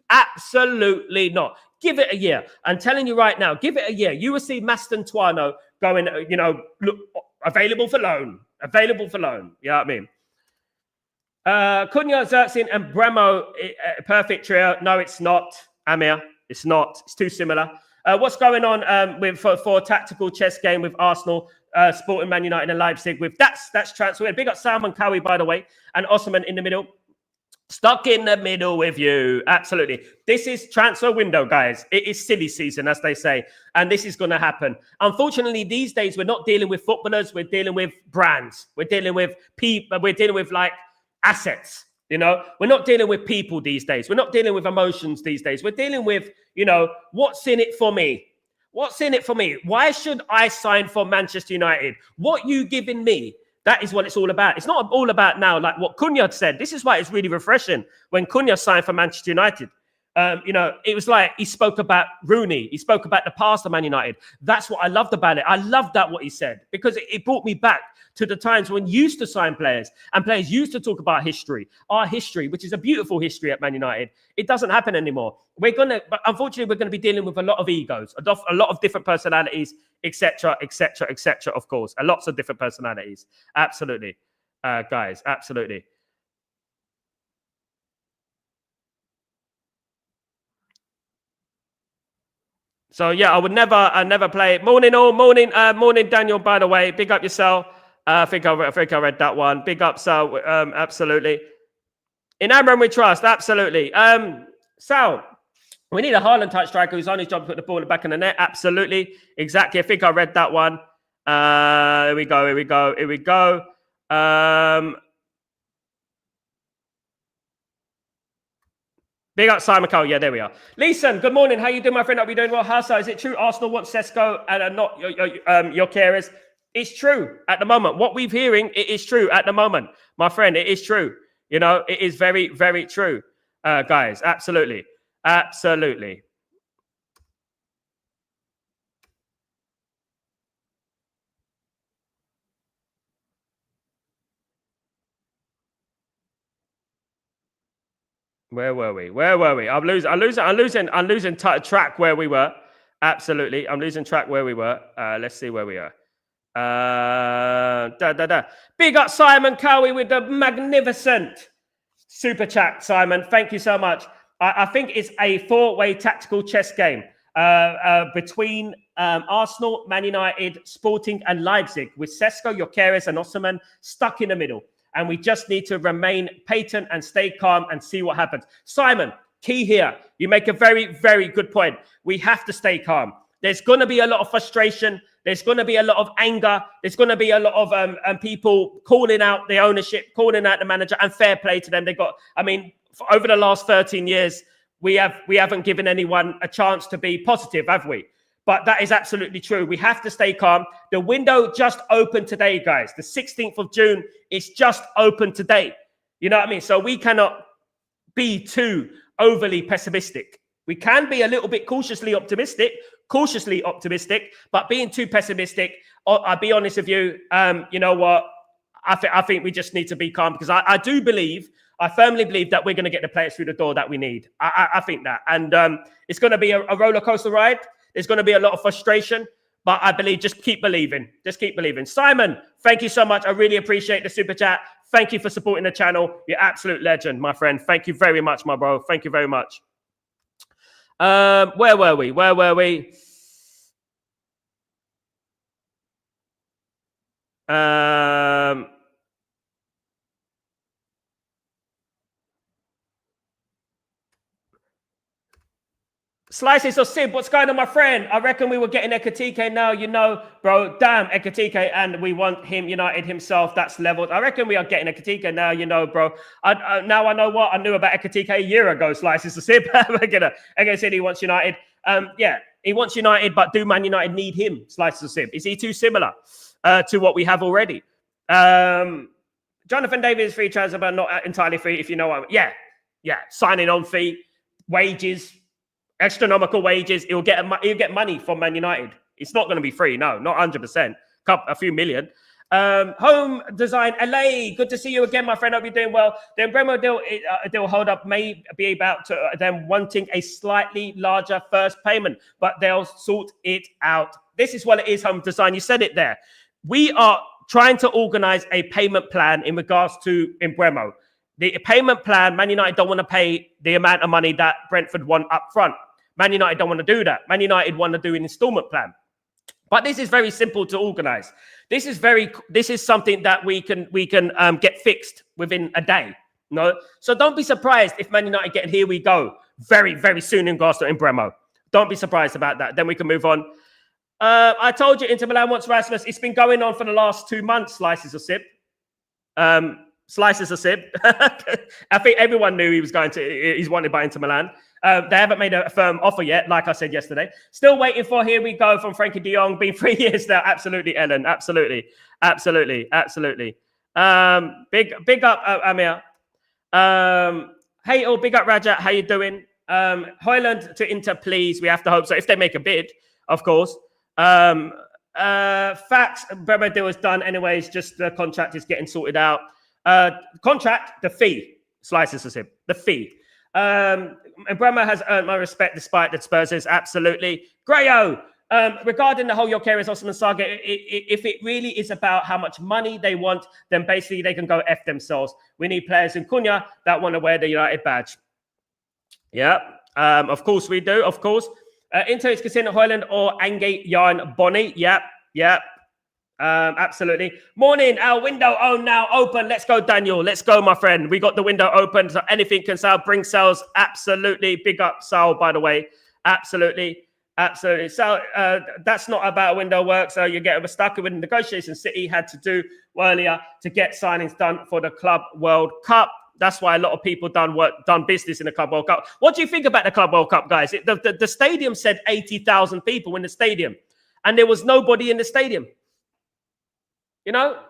Absolutely not. Give it a year. I'm telling you right now, give it a year. You will see Mastantuono going, you know, look, available for loan. Available for loan. You know what I mean? Cunha, Xerxin, and Mbeumo, perfect trio. No, it's not, Amir. It's not. It's too similar. What's going on for a tactical chess game with Arsenal, Sporting Man United and Leipzig? With that's transfer. Big up Salman Kawi, by the way, and Osimhen in the middle. Stuck in the middle with you. Absolutely. This is transfer window, guys. It is silly season, as they say. And this is going to happen. Unfortunately, these days, we're not dealing with footballers. We're dealing with brands. We're dealing with people. We're dealing with, like, assets. You know, we're not dealing with people these days. We're not dealing with emotions these days. We're dealing with, you know, what's in it for me? What's in it for me? Why should I sign for Manchester United? What you giving me? That is what it's all about. It's not all about now, like what Cunha said. This is why it's really refreshing when Cunha signed for Manchester United. You know, it was like he spoke about Rooney. He spoke about the past of Man United. That's what I loved about it. I loved that, what he said, because it brought me back to the times when you used to sign players and players used to talk about history, our history, which is a beautiful history at Man United. It doesn't happen anymore. But unfortunately, we're going to be dealing with a lot of egos, a lot of different personalities, etc., etc., etc. Of course, lots of different personalities. Absolutely, guys, absolutely. So yeah, I never play. Morning all, morning Daniel. By the way, big up yourself. I think I read that one. Big up, Sal. Absolutely. In Amram we trust. Absolutely. Sal, we need a Haaland type striker who's on his job to put the ball in the back of the net. Absolutely. Exactly. I think I read that one. Here we go. Big up Simon Cole. Yeah, there we are. Leeson, good morning. How you doing, my friend? Hope you doing well. How's is it true Arsenal want Sesko and not Gyokeres? It's true at the moment. What we're hearing, it is true at the moment, my friend. It is true. You know, it is very, very true, guys. Absolutely. Absolutely. Where were we? I'm losing track where we were. Absolutely. I'm losing track where we were. Let's see where we are. Big up Simon Cowie with the magnificent super chat, Simon. Thank you so much. I think it's a four-way tactical chess game between Arsenal, Man United, Sporting and Leipzig, with Sesko, Gyokeres and Osimhen stuck in the middle. And we just need to remain patient and stay calm and see what happens. Simon, key here. You make a very, very good point. We have to stay calm. There's going to be a lot of frustration. There's going to be a lot of anger. There's going to be a lot of people calling out the ownership, calling out the manager, and fair play to them. Over the last 13 years, we haven't given anyone a chance to be positive, have we? But that is absolutely true. We have to stay calm. The window just opened today, guys. The 16th of June is just open today. You know what I mean? So we cannot be too overly pessimistic. We can be a little bit cautiously optimistic, but being too pessimistic, I'll be honest with you, you know what? I think we just need to be calm, because I firmly believe that we're going to get the players through the door that we need. I think that. And it's going to be a roller coaster ride. There's going to be a lot of frustration, But I believe, just keep believing. Just keep believing. Simon, thank you so much. I really appreciate the super chat. Thank you for supporting the channel. You're absolute legend, my friend. Thank you very much, my bro. Thank you very much. Where were we? Slices or Sib, what's going on, my friend? I reckon we were getting Ekatike now, you know, bro. Damn, Ekatike, and we want him United himself. That's leveled. I reckon we are getting Ekatike now, you know, bro. Now I know what I knew about Ekatike a year ago. Slices or Sib. Again, said he wants United. Yeah, he wants United, but do Man United need him? Slices or Sib. Is he too similar to what we have already? Jonathan Davis free transfer, but not entirely free. If you know what, yeah, signing on fee, wages. Astronomical wages. He'll get money from Man United. It's not going to be free. No, not 100%. A few million. Home design LA. Good to see you again, my friend. Hope you're doing well. The Mbeumo deal hold up may be about to them wanting a slightly larger first payment, but they'll sort it out. This is what it is. Home design. You said it there. We are trying to organize a payment plan in regards to Mbeumo. The payment plan, Man United don't want to pay the amount of money that Brentford want up front. Man United don't want to do that. Man United want to do an installment plan. But this is very simple to organize. This is something that we can get fixed within a day. No, so don't be surprised if Man United get here we go very, very soon in Glasgow in Mbeumo. Don't be surprised about that. Then we can move on. I told you Inter Milan wants Rasmus. It's been going on for the last 2 months. Slices or Sib. Slices of Sib. I think everyone knew he's wanted by Inter Milan. They haven't made a firm offer yet, like I said yesterday. Still waiting for here we go from Frankie de Jong. Been 3 years now. Absolutely, Ellen. Absolutely. Big up, Amir. Hey, big up, Raja. How you doing? Hoyland to Inter, please. We have to hope so. If they make a bid, of course. Facts. Bremer deal is done anyways. Just the contract is getting sorted out. Contract, the fee. Slices of him. The fee. Bremer has earned my respect despite the Spurs is absolutely. Grayo, regarding the whole Gyokeres Osimhen saga, if it really is about how much money they want, then basically they can go F themselves. We need players in Cunha that want to wear the United badge. Yeah, of course we do, of course. Inter is Casino Hoyland or Ange Jan Bonny. Yeah. Absolutely. Morning, our window now open. Let's go, Daniel. Let's go, my friend. We got the window open, so anything can sell. Bring sales. Absolutely. Big up, Sal, by the way. Absolutely. So that's not about window work. So you get stuck with negotiations City had to do earlier to get signings done for the Club World Cup. That's why a lot of people done business in the Club World Cup. What do you think about the Club World Cup, guys? The stadium said 80,000 people in the stadium, and there was nobody in the stadium. You know,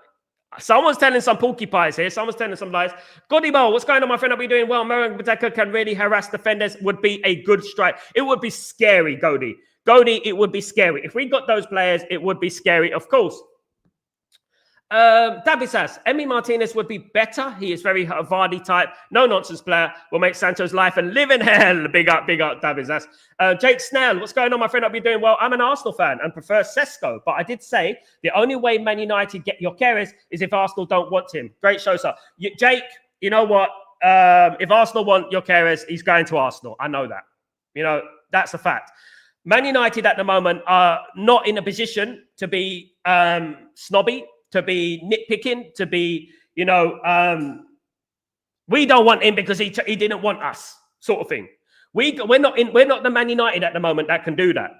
someone's telling some porcupines here. Someone's telling some lies. Godimo, what's going on, my friend? I'll be doing well. Merrick Badeka can really harass defenders. Would be a good strike. It would be scary, Godi. It would be scary. If we got those players, it would be scary, of course. Dabisas, Emi Martinez would be better. He is very Vardy type, no nonsense player. Will make Sancho's life a living hell. Big up, Dabisas. Jake Snell, what's going on, my friend? I'll be doing well. I'm an Arsenal fan and prefer Sesko, but I did say the only way Man United get Gyokeres is if Arsenal don't want him. Great show, sir. Jake, you know what? If Arsenal want Gyokeres, he's going to Arsenal. I know that. You know, that's a fact. Man United at the moment are not in a position to be snobby, to be nitpicking, to be, you know, we don't want him because he didn't want us, sort of thing. We're not the Man United at the moment that can do that.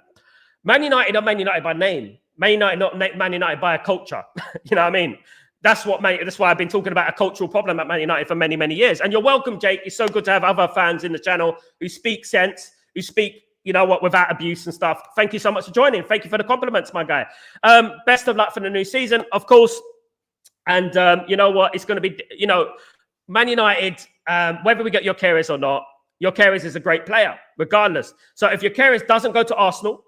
Man United are Man United by name. Man United not Man United by a culture. You know what I mean? That's why I've been talking about a cultural problem at Man United for many, many years. And you're welcome, Jake. It's so good to have other fans in the channel who speak sense, who speak, you know what, without abuse and stuff. Thank you so much for joining. Thank you for the compliments, my guy. Best of luck for the new season, of course. And you know what? It's going to be, you know, Man United, whether we get Gyokeres or not, Gyokeres is a great player, regardless. So if Gyokeres doesn't go to Arsenal,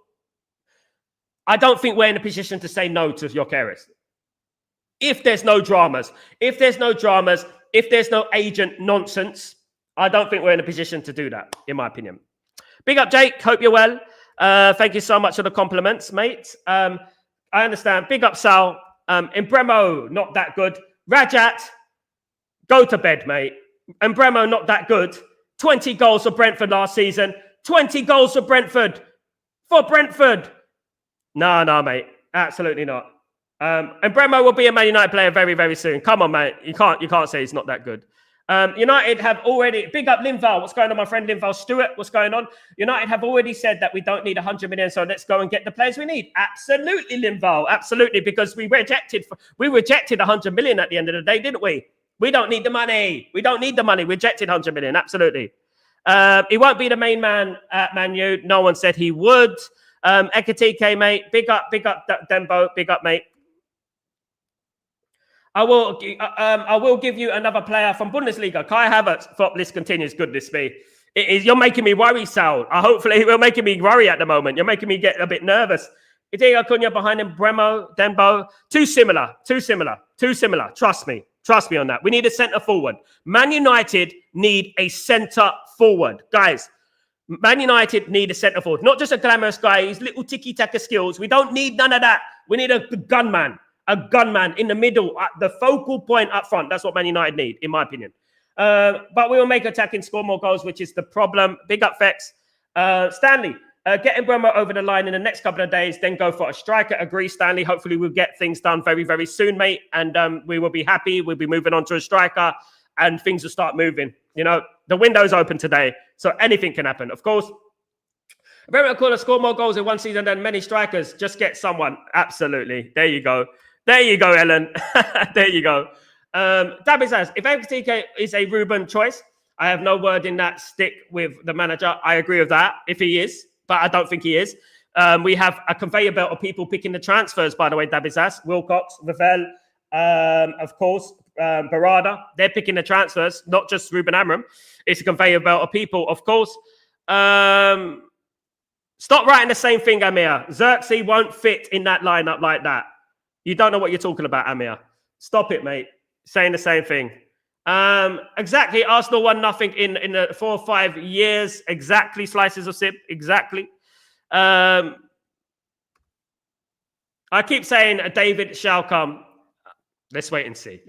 I don't think we're in a position to say no to Gyokeres. If there's no dramas, if there's no agent nonsense, I don't think we're in a position to do that, in my opinion. Big up, Jake. Hope you're well. Thank you so much for the compliments, mate. I understand. Big up, Sal. Mbeumo, not that good. Rajat, go to bed, mate. Mbeumo, not that good. 20 goals for Brentford last season. 20 goals for Brentford. For Brentford. No, mate. Absolutely not. Mbeumo will be a Man United player very, very soon. Come on, mate. You can't say he's not that good. United have already... Big up Linval. What's going on, my friend Linval Stewart? What's going on? United have already said that we don't need 100 million, so let's go and get the players we need. Absolutely, Linval. Absolutely, because we rejected 100 million at the end of the day, didn't we? We don't need the money. We don't need the money. We rejected 100 million. Absolutely. He won't be the main man at Man U. No one said he would. Ekatike, mate. Big up, Dembo. Big up, mate. I will give you another player from Bundesliga. Kai Havertz. Flop list continues. Goodness me. You're making me worry, Sal. Hopefully, you're making me worry at the moment. You're making me get a bit nervous. Diego Cunha behind him. Mbeumo, Dembo. Too similar. Trust me on that. We need a centre forward. Man United need a centre forward. Guys, Man United need a centre forward. Not just a glamorous guy. His little tiki-taka skills. We don't need none of that. We need a gunman. A gunman in the middle, at the focal point up front. That's what Man United need, in my opinion. But we will make attacking score more goals, which is the problem. Big up, Fex. Stanley, getting Mbeumo over the line in the next couple of days, then go for a striker. Agree, Stanley. Hopefully we'll get things done very, very soon, mate. And we will be happy. We'll be moving on to a striker and things will start moving. You know, the window's open today, so anything can happen. Of course, Mbeumo could score more goals in one season than many strikers. Just get someone. Absolutely. There you go. There you go, Ellen. There you go. Dabby says, if Ekatike is a Ruben choice, I have no word in that. Stick with the manager. I agree with that, if he is, but I don't think he is. We have a conveyor belt of people picking the transfers, by the way, Dabby says. Wilcox, Ravel, of course, Barada. They're picking the transfers, not just Ruben Amorim. It's a conveyor belt of people, of course. Stop writing the same thing, Amir. Xerxes won't fit in that lineup like that. You don't know what you're talking about, Amir. Stop it, mate. Saying the same thing. Exactly. Arsenal won nothing in the 4 or 5 years. Exactly. Slices of sip. Exactly. I keep saying David shall come. Let's wait and see.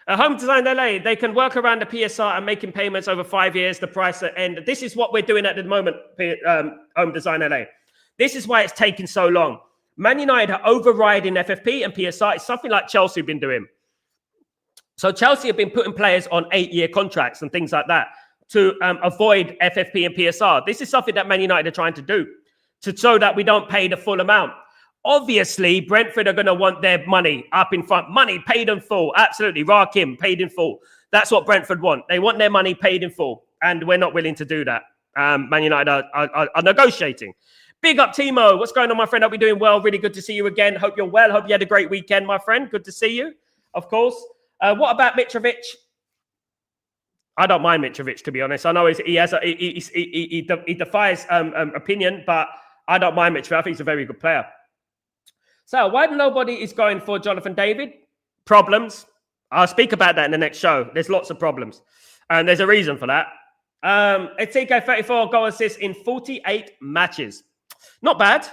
Home Design LA, they can work around the PSR and making payments over 5 years, the price at end. This is what we're doing at the moment, Home Design LA. This is why it's taking so long. Man United are overriding FFP and PSR. It's something like Chelsea have been doing. So Chelsea have been putting players on 8-year contracts and things like that to avoid FFP and PSR. This is something that Man United are trying to do to show that we don't pay the full amount. Obviously, Brentford are going to want their money up in front. Money paid in full. Absolutely. Rakim, paid in full. That's what Brentford want. They want their money paid in full. And we're not willing to do that. Man United are negotiating. Big up, Timo. What's going on, my friend? Hope you're doing well. Really good to see you again. Hope you're well. Hope you had a great weekend, my friend. Good to see you, of course. What about Mitrovic? I don't mind Mitrovic, to be honest. I know he defies opinion, but I don't mind Mitrovic. I think he's a very good player. So why nobody is going for Jonathan David? Problems. I'll speak about that in the next show. There's lots of problems. And there's a reason for that. Etike 34 goal assists in 48 matches. Not bad.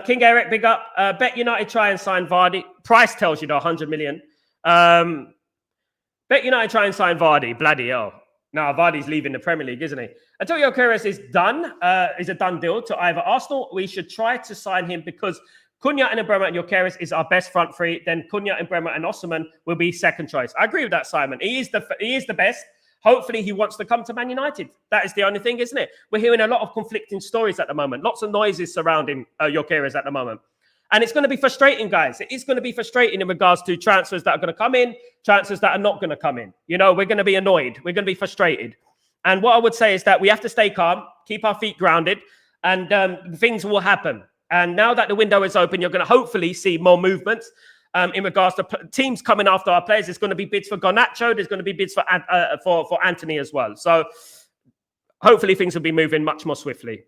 King Eric, big up. Bet United try and sign Vardy. Price tells you the 100 million. Bet United try and sign Vardy. Bloody hell. No, Vardy's leaving the Premier League, isn't he? Until Gyokeres is done, is a done deal to either Arsenal. We should try to sign him because Cunha and Mbeumo and Gyokeres is our best front three. Then Cunha, Mbeumo and Osimhen will be second choice. I agree with that, Simon. He is the best. Hopefully, he wants to come to Man United. That is the only thing, isn't it? We're hearing a lot of conflicting stories at the moment. Lots of noises surrounding Gyokeres at the moment. And it's going to be frustrating, guys. It is going to be frustrating in regards to transfers that are going to come in, transfers that are not going to come in. You know, we're going to be annoyed. We're going to be frustrated. And what I would say is that we have to stay calm, keep our feet grounded, and things will happen. And now that the window is open, you're going to hopefully see more movements. In regards to teams coming after our players. There's going to be bids for Garnacho. There's going to be bids for Anthony as well. So hopefully things will be moving much more swiftly.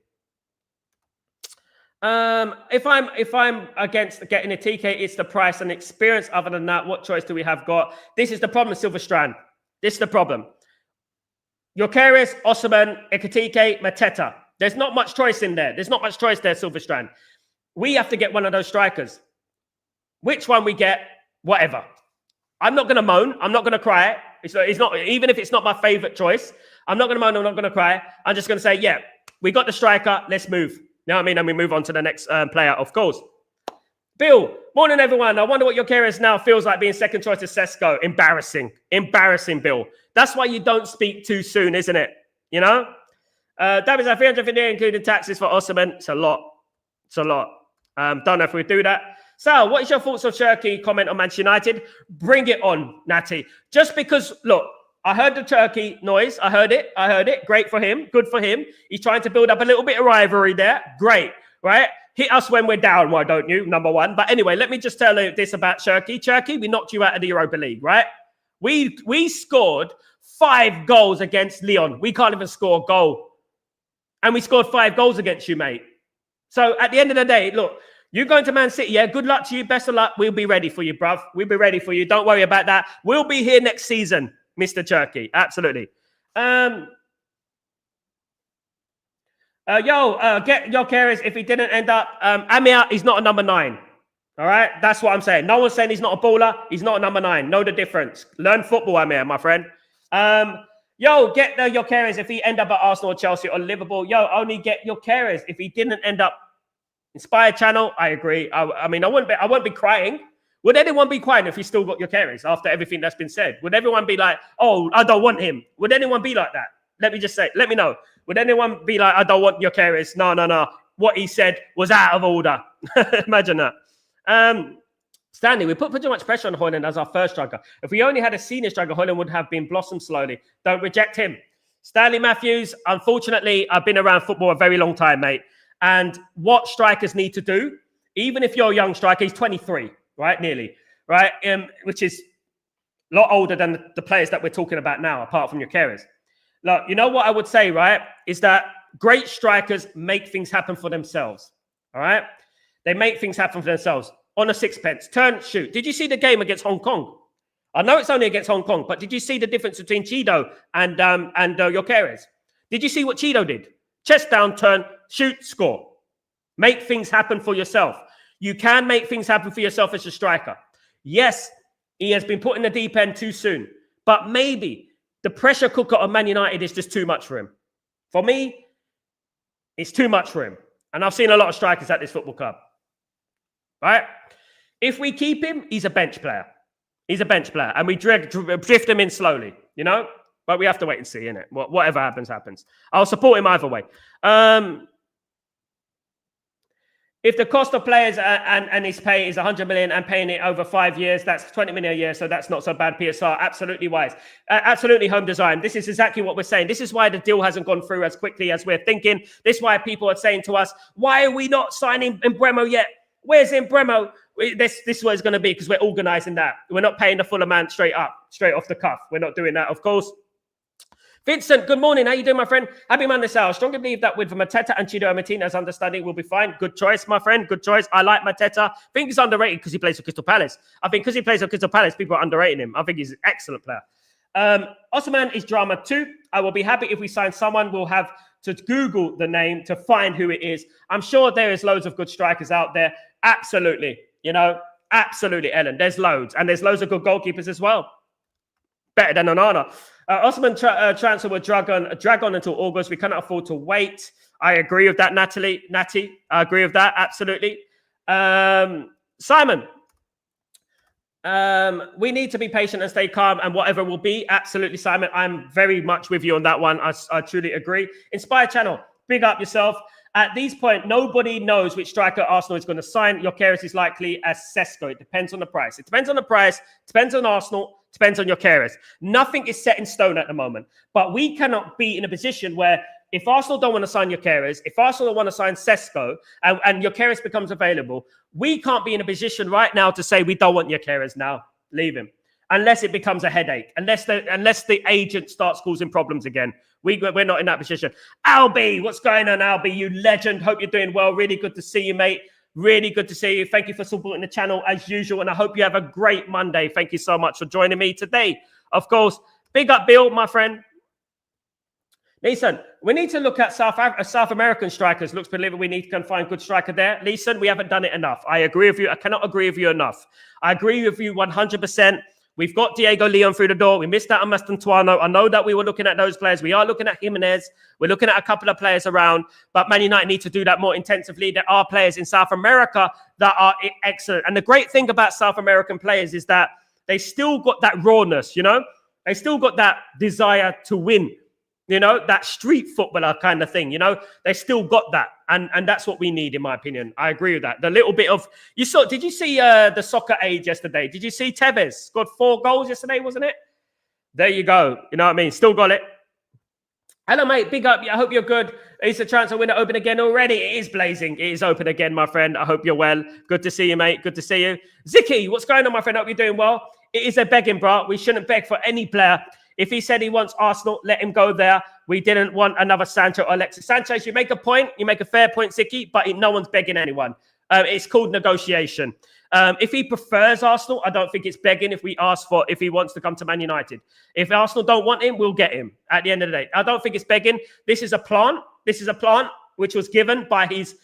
If I'm against getting a TK, it's the price and experience. Other than that, what choice do we have got? This is the problem, Silverstrand. This is the problem. Gyokeres, Osimhen, Ekatike, Mateta. There's not much choice in there. There's not much choice there, Silverstrand. We have to get one of those strikers. Which one we get, whatever. I'm not going to moan. I'm not going to cry. It's not, even if it's not my favorite choice, I'm not going to moan. I'm not going to cry. I'm just going to say, yeah, we got the striker. Let's move. You know what I mean? And we move on to the next player, of course. Bill, morning, everyone. I wonder what Gyokeres now feels like being second choice to Sesko. Embarrassing. Embarrassing, Bill. That's why you don't speak too soon, isn't it? You know? David's at 350, including taxes for Osimhen. It's a lot. It's a lot. Don't know if we do that. Sal, what is your thoughts on Turkey comment on Manchester United? Bring it on, Natty. Just because, look, I heard the Turkey noise. I heard it. Great for him. Good for him. He's trying to build up a little bit of rivalry there. Great, right? Hit us when we're down, why don't you? Number one. But anyway, let me just tell you this about Turkey. Turkey, we knocked you out of the Europa League, right? We scored 5 goals against Lyon. We can't even score a goal. And we scored 5 goals against you, mate. So at the end of the day, look, you're going to Man City, yeah? Good luck to you. Best of luck. We'll be ready for you, bruv. We'll be ready for you. Don't worry about that. We'll be here next season, Mr. Turkey. Absolutely. Get Gyokeres if he didn't end up. Amir, he's not a number 9. All right? That's what I'm saying. No one's saying he's not a baller. He's not a number 9. Know the difference. Learn football, Amir, my friend. Get the Gyokeres if he end up at Arsenal or Chelsea or Liverpool. Only get Gyokeres if he didn't end up. Inspired channel, I agree. I mean, I won't be crying. Would anyone be crying if he still got Gyokeres after everything that's been said? Would everyone be like, oh, I don't want him? Would anyone be like that? Let me just say, let me know. Would anyone be like, I don't want Gyokeres? No. What he said was out of order. Imagine that. Stanley, we put too much pressure on Højlund as our first striker. If we only had a senior striker, Højlund would have been blossomed slowly. Don't reject him. Stanley Matthews, unfortunately, I've been around football a very long time, mate. And what strikers need to do, even if you're a young striker, he's 23, right? Nearly, right? Which is a lot older than the players that we're talking about now, apart from Gyokeres. Look, you know what I would say, right? Is that great strikers make things happen for themselves, all right? They make things happen for themselves. On a sixpence, turn, shoot. Did you see the game against Hong Kong? I know it's only against Hong Kong, but did you see the difference between Chido and Gyokeres? Did you see what Chido did? Chest down, turn, shoot, score. Make things happen for yourself. You can make things happen for yourself as a striker. Yes, he has been put in the deep end too soon, but maybe the pressure cooker of Man United is just too much for him. For me, it's too much for him. And I've seen a lot of strikers at this football club. Right? If we keep him, he's a bench player. He's a bench player. And we drift him in slowly, you know? But we have to wait and see, innit? Whatever happens, happens. I'll support him either way. If the cost of players and his pay is 100 million and paying it over 5 years, that's 20 million a year. So that's not so bad, PSR. Absolutely wise. Absolutely home design. This is exactly what we're saying. This is why the deal hasn't gone through as quickly as we're thinking. This is why people are saying to us, why are we not signing Mbeumo yet? Where's Mbeumo? This is what it's going to be because we're organising that. We're not paying the full amount straight off the cuff. We're not doing that, of course. Vincent, good morning. How you doing, my friend? Happy Monday, Sal. I strongly believe that with Mateta and Chido and Martinez understanding, we'll be fine. Good choice, my friend. Good choice. I like Mateta. I think he's underrated because he plays for Crystal Palace. I think because he plays for Crystal Palace, people are underrating him. I think he's an excellent player. Osimhen is drama too. I will be happy if we sign someone. We'll have to Google the name to find who it is. I'm sure there is loads of good strikers out there. Absolutely. You know, absolutely, Ellen. There's loads. And there's loads of good goalkeepers as well. Better than Onana. Osimhen transfer will drag on until August. We cannot afford to wait. I agree with that, Natty. I agree with that. Absolutely. Simon, we need to be patient and stay calm and whatever will be. Absolutely, Simon. I'm very much with you on that one. I truly agree. Inspire channel. Big up yourself. At this point, nobody knows which striker Arsenal is going to sign. Gyokeres is likely as Sesko. It depends on the price. It depends on the price. It depends on Arsenal. It depends on Gyokeres. Nothing is set in stone at the moment. But we cannot be in a position where if Arsenal don't want to sign Gyokeres, if Arsenal don't want to sign Sesko, and Gyokeres becomes available, we can't be in a position right now to say we don't want Gyokeres now. Leave him. Unless it becomes a headache. Unless the agent starts causing problems again. We're not in that position. Albie, what's going on, Albie? You legend. Hope you're doing well. Really good to see you, mate. Really good to see you. Thank you for supporting the channel as usual. And I hope you have a great Monday. Thank you so much for joining me today. Of course, big up Bill, my friend. Listen, we need to look at South American strikers. Looks believable. We need to find good striker there. Listen, we haven't done it enough. I agree with you. I cannot agree with you enough. I agree with you 100%. We've got Diego Leon through the door. We missed out on Mastantuano. I know that we were looking at those players. We are looking at Jimenez. We're looking at a couple of players around. But Man United need to do that more intensively. There are players in South America that are excellent. And the great thing about South American players is that they still got that rawness, you know? They still got that desire to win. You know, that street footballer kind of thing, you know, they still got that. And that's what we need, in my opinion. I agree with that. The little bit of, did you see the soccer age yesterday? Did you see Tevez scored 4 goals yesterday, wasn't it? There you go. You know what I mean? Still got it. Hello, mate. Big up. I hope you're good. It's a chance to win it open again already. It is blazing. It is open again, my friend. I hope you're well. Good to see you, mate. Good to see you. Zicky, what's going on, my friend? I hope you're doing well. It is a begging, bro. We shouldn't beg for any player. If he said he wants Arsenal, let him go there. We didn't want another Sancho or Alexis Sanchez. You make a point. You make a fair point, Ziki, but no one's begging anyone. It's called negotiation. If he prefers Arsenal, I don't think it's begging if he wants to come to Man United. If Arsenal don't want him, we'll get him at the end of the day. I don't think it's begging. This is a plant. This is a plant which was given by his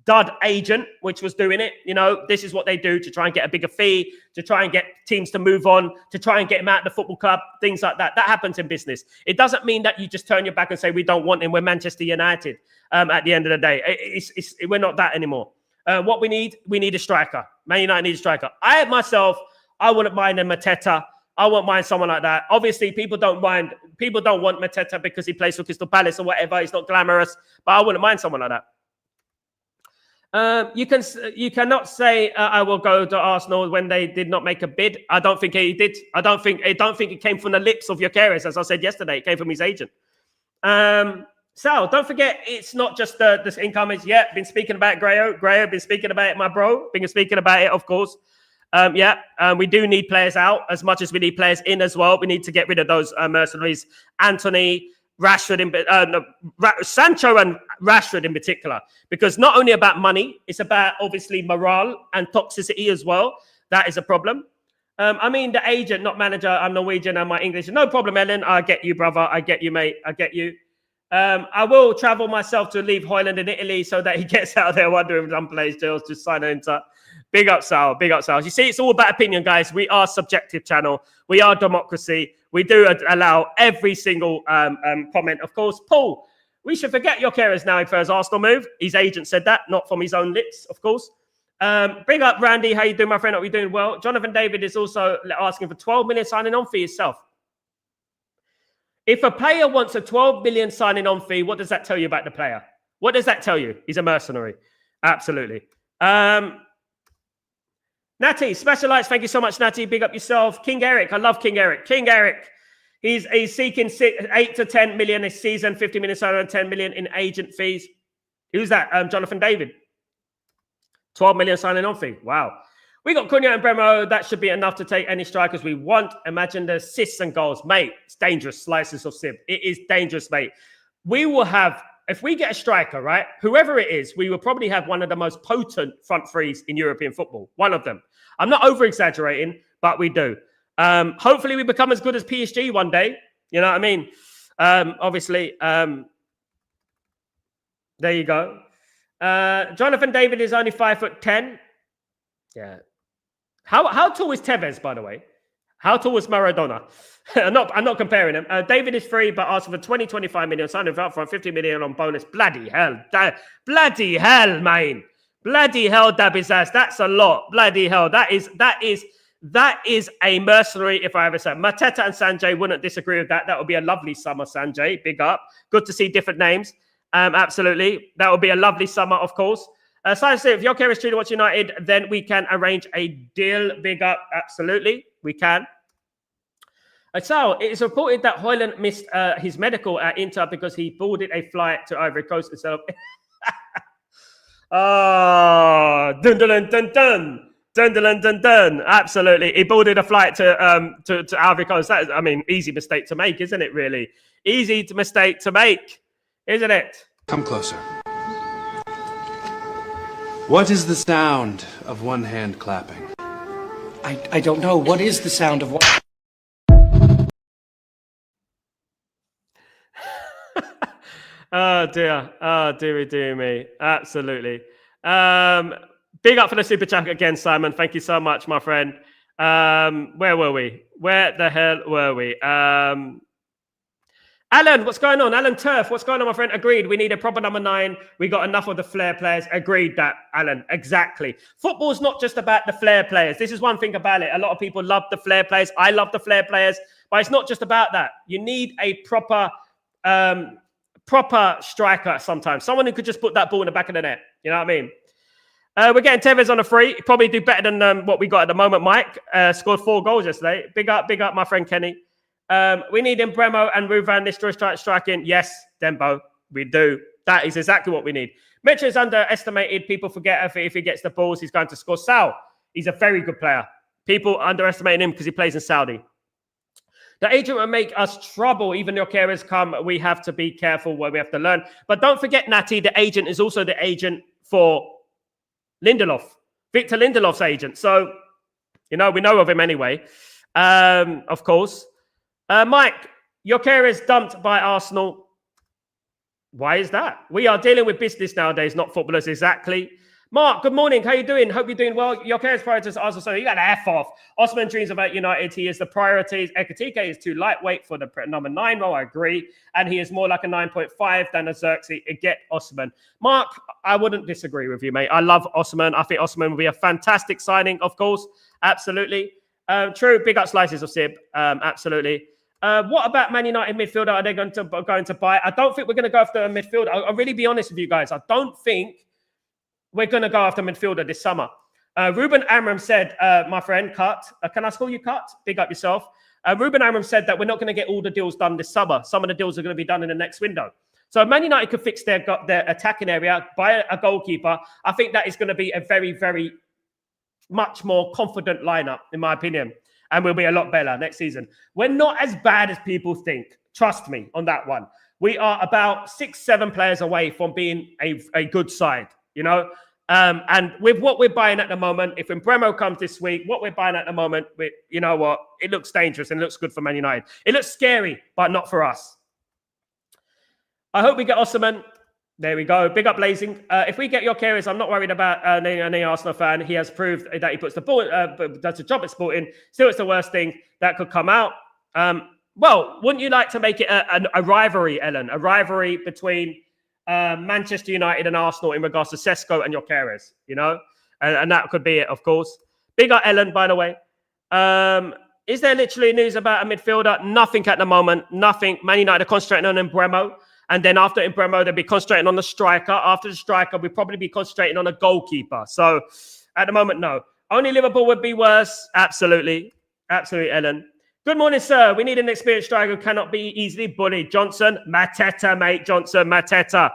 dud agent, which was doing it. You know, this is what they do to try and get a bigger fee, to try and get teams to move on, to try and get him out of the football club, things like that. That happens in business. It doesn't mean that you just turn your back and say, we don't want him. We're Manchester United at the end of the day. We're not that anymore. What we need a striker. Man United needs a striker. I wouldn't mind a Mateta. I wouldn't mind someone like that. Obviously, people don't want Mateta because he plays for Crystal Palace or whatever. He's not glamorous, but I wouldn't mind someone like that. You cannot say I will go to Arsenal when they did not make a bid. I don't think he did. I don't think it came from the lips of Gyokeres, as I said yesterday. It came from his agent. Sal, don't forget, it's not just this income. Been speaking about Grayo, been speaking about it, my bro. Been speaking about it, of course. We do need players out as much as we need players in as well. We need to get rid of those mercenaries. Anthony, Rashford, Sancho and Rashford in particular, because not only about money, it's about obviously morale and toxicity as well. That is a problem. The agent, not manager. I'm Norwegian and my English. No problem, Ellen. I get you, brother. I get you, mate. I get you. I will travel myself to leave Hoyland in Italy so that he gets out there wondering if some plays deals to sign an Inter. Big up, Sal. Big up, Sal. You see, it's all about opinion, guys. We are subjective channel. We are democracy. We do allow every single comment. Of course, Paul, we should forget Gyokeres now for his Arsenal move. His agent said that, not from his own lips, of course. Big up, Randy. How you doing, my friend? Are we doing well? Jonathan David is also asking for 12 million signing on fee yourself. If a player wants a 12 million signing on fee, what does that tell you about the player? What does that tell you? He's a mercenary. Absolutely. Natty, Specialites, thank you so much, Natty. Big up yourself. King Eric, I love King Eric. King Eric, he's seeking 8 to 10 million this season, 50 million signing on, 10 million in agent fees. Who's that? Jonathan David. 12 million signing on fee. Wow. We got Cunha and Mbeumo. That should be enough to take any strikers we want. Imagine the assists and goals. Mate, it's dangerous slices of sib. It is dangerous, mate. We will have, if we get a striker, right, whoever it is, we will probably have one of the most potent front threes in European football. One of them. I'm not over-exaggerating, but we do. Hopefully we become as good as PSG one day. You know what I mean? Obviously, there you go. Jonathan David is only 5'10". Yeah. How tall is Tevez, by the way? How tall is Maradona? I'm not comparing them. David is free, but asking for 25 million, signing up for 50 million on bonus. Bloody hell. Bloody hell, man. Bloody hell, Dabizaz. That's a lot. Bloody hell. That is a mercenary, if I ever said. Mateta and Sanjay wouldn't disagree with that. That would be a lovely summer, Sanjay. Big up. Good to see different names. Absolutely. That would be a lovely summer, of course. Science, if Gyokeres truly wants United, then we can arrange a deal. Big up. Absolutely. We can. So it is reported that Hoyland missed his medical at Inter because he boarded a flight to Ivory Coast instead of... dun dun dun dun dun dun dun dun. Absolutely. He boarded a flight to Ivory Coast. That is, easy mistake to make, isn't it, really? Easy mistake to make, isn't it? Come closer. What is the sound of one hand clapping? I don't know. What is the sound of one? Oh dear. Oh dear me. Absolutely. Big up for the super chat again, Simon. Thank you so much, my friend. Where were we? Where the hell were we? Alan, what's going on? Alan Turf, what's going on, my friend? Agreed. We need a proper number 9. We got enough of the flair players. Agreed that, Alan. Exactly. Football's not just about the flair players. This is one thing about it. A lot of people love the flair players. I love the flair players, but it's not just about that. You need a proper striker sometimes. Someone who could just put that ball in the back of the net. You know what I mean? We're getting Tevez on a free. Probably do better than what we got at the moment. Mike scored 4 goals yesterday. Big up, my friend Kenny. We need Mbeumo and Ruvan Nistelrooy striking. Yes, Dembo, we do. That is exactly what we need. Mitchell is underestimated. People forget if he gets the balls, he's going to score. Sal, he's a very good player. People underestimate him because he plays in Saudi. The agent will make us trouble. Even Gyokeres come. We have to be careful where we have to learn. But don't forget, Natty, the agent is also the agent for Lindelof. Victor Lindelof's agent. So, we know of him anyway. Of course. Mike, Gyokeres dumped by Arsenal. Why is that? We are dealing with business nowadays, not footballers. Exactly. Mark, good morning. How you doing? Hope you're doing well. Gyokeres priorities Arsenal. So you got to F off. Osimhen dreams about United. He is the priorities. Ekitike is too lightweight for the number 9 role. I agree. And he is more like a 9.5 than a Xerxes. Get Osimhen. Mark, I wouldn't disagree with you, mate. I love Osimhen. I think Osimhen will be a fantastic signing, of course. Absolutely. True. Big up slices of Sib. Absolutely. What about Man United midfielder? Are they going to buy? I don't think we're going to go after a midfielder. I'll really be honest with you guys. I don't think we're going to go after midfielder this summer. Ruben Amram said, my friend, Cut. Can I call you Cut? Big up yourself. Ruben Amram said that we're not going to get all the deals done this summer. Some of the deals are going to be done in the next window. So Man United could fix their attacking area, buy a goalkeeper. I think that is going to be a very, very much more confident lineup, in my opinion. And we'll be a lot better next season. We're not as bad as people think. Trust me on that one. We are about 6-7 players away from being a good side, And with what we're buying at the moment, if Mbeumo comes this week, what we're buying at the moment, you know what? It looks dangerous and it looks good for Man United. It looks scary, but not for us. I hope we get Osimhen. There we go. Big up Blazing. If we get Gyokeres, I'm not worried about any Arsenal fan. He has proved that he puts the ball, does a job at Sporting. Still, it's the worst thing that could come out. Well, wouldn't you like to make it a rivalry, Ellen? A rivalry between Manchester United and Arsenal in regards to Sesko and Gyokeres, And that could be it, of course. Big up Ellen, by the way. Is there literally news about a midfielder? Nothing at the moment. Nothing. Man United are concentrating on Mbeumo. And then after Mbeumo, they'll be concentrating on the striker. After the striker, we'll probably be concentrating on a goalkeeper. So at the moment, no. Only Liverpool would be worse. Absolutely. Absolutely, Ellen. Good morning, sir. We need an experienced striker who cannot be easily bullied. Johnson, Mateta, mate. Johnson, Mateta.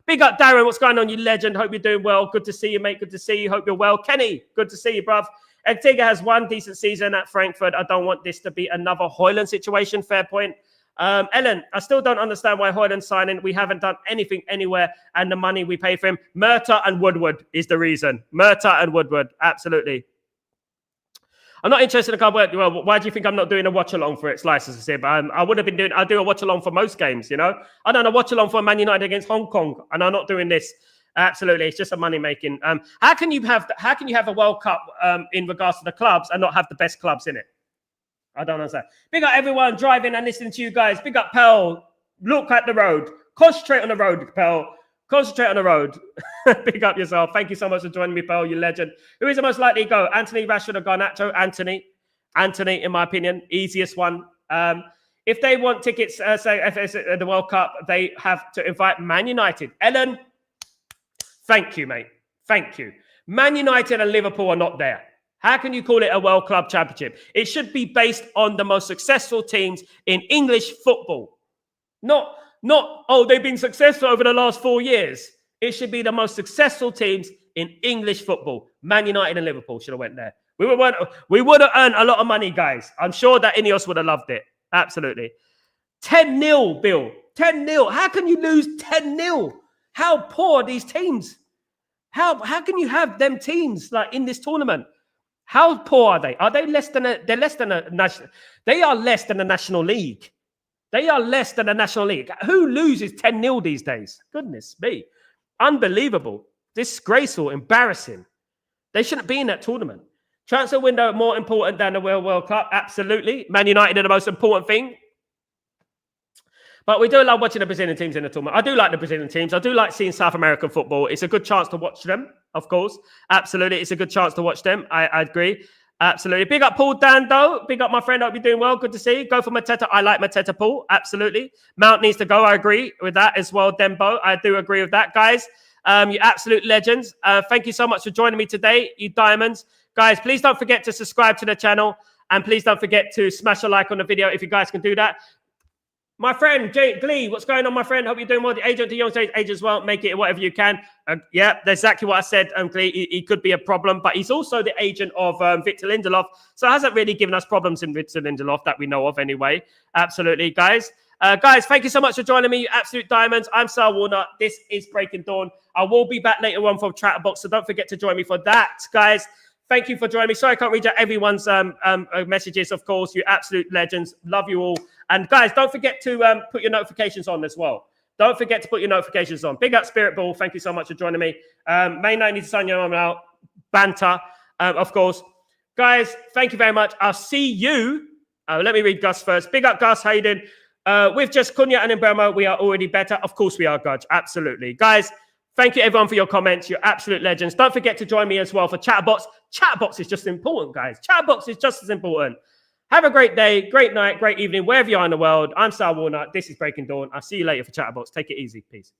Big up, Darren. What's going on, you legend? Hope you're doing well. Good to see you, mate. Good to see you. Hope you're well. Kenny, good to see you, bruv. Ektiga has one decent season at Frankfurt. I don't want this to be another Højlund situation. Fair point. Ellen, I still don't understand why Højlund signing. We haven't done anything anywhere, and the money we pay for him. Murta and Woodward is the reason. Murta and Woodward, absolutely. I'm not interested in the card. Well, why do you think I'm not doing a watch along for it? Slices of Sib. I would have been doing. I do a watch along for most games. I don't know watch along for Man United against Hong Kong, and I'm not doing this. Absolutely, it's just a money making. How can you have a World Cup in regards to the clubs and not have the best clubs in it? I don't understand. Big up everyone driving and listening to you guys. Big up Pell. Look at the road. Concentrate on the road, Pell. Concentrate on the road. Big up yourself. Thank you so much for joining me, Pell, you legend. Who is the most likely to go? Anthony, Rashford, or Garnacho? Anthony, in my opinion, easiest one. If they want tickets, say if it's the World Cup, they have to invite Man United. Ellen, thank you, mate. Thank you. Man United and Liverpool are not there. How can you call it a World Club Championship? It should be based on the most successful teams in English football. Not, they've been successful over the last 4 years. It should be the most successful teams in English football. Man United and Liverpool should have went there. We would have earned a lot of money, guys. I'm sure that Ineos would have loved it. Absolutely. 10-0, Bill. 10-0. How can you lose 10-0? How poor are these teams? How can you have them teams like in this tournament? How poor are they? Are they less than a national? They are less than the National League. They are less than the National League. Who loses 10-0 these days? Goodness me. Unbelievable. Disgraceful. Embarrassing. They shouldn't be in that tournament. Transfer window more important than the World Cup. Absolutely. Man United are the most important thing. But we do love watching the Brazilian teams in the tournament. I do like the Brazilian teams. I do like seeing South American football. It's a good chance to watch them, of course. Absolutely. It's a good chance to watch them. I agree. Absolutely. Big up Paul Dando. Big up my friend. Hope you're doing well. Good to see you. Go for Mateta. I like Mateta, Paul. Absolutely. Mount needs to go. I agree with that as well, Dembo. I do agree with that, guys. You absolute legends. Thank you so much for joining me today, you diamonds. Guys, please don't forget to subscribe to the channel. And please don't forget to smash a like on the video if you guys can do that. My friend, Glee, what's going on, my friend? Hope you're doing well. The agent, the young age as well. Make it whatever you can. Yeah, that's exactly what I said, Glee. He could be a problem, but he's also the agent of Victor Lindelof. So it hasn't really given us problems in Victor Lindelof that we know of anyway. Absolutely, guys. Guys, thank you so much for joining me, you absolute diamonds. I'm Sal Warner. This is Breaking Dawn. I will be back later on from Chatterbox, so don't forget to join me for that, guys. Thank you for joining me. Sorry I can't read out everyone's messages, of course. You absolute legends. Love you all. And guys, don't forget to put your notifications on as well. Don't forget to put your notifications on. Big up Spirit Ball. Thank you so much for joining me. May 9 need to sign your mum out. Banter, of course. Guys, thank you very much. I'll see you. Let me read Gus first. Big up, Gus. How you doing? With just Cunha and Mbeumo, we are already better. Of course we are, Gudge. Absolutely. Guys, thank you, everyone, for your comments. You're absolute legends. Don't forget to join me as well for Chatterbox. Chatterbox is just important, guys. Chatterbox is just as important. Have a great day, great night, great evening, wherever you are in the world. I'm Sal Warner. This is Breaking Dawn. I'll see you later for Chatterbox. Take it easy. Peace.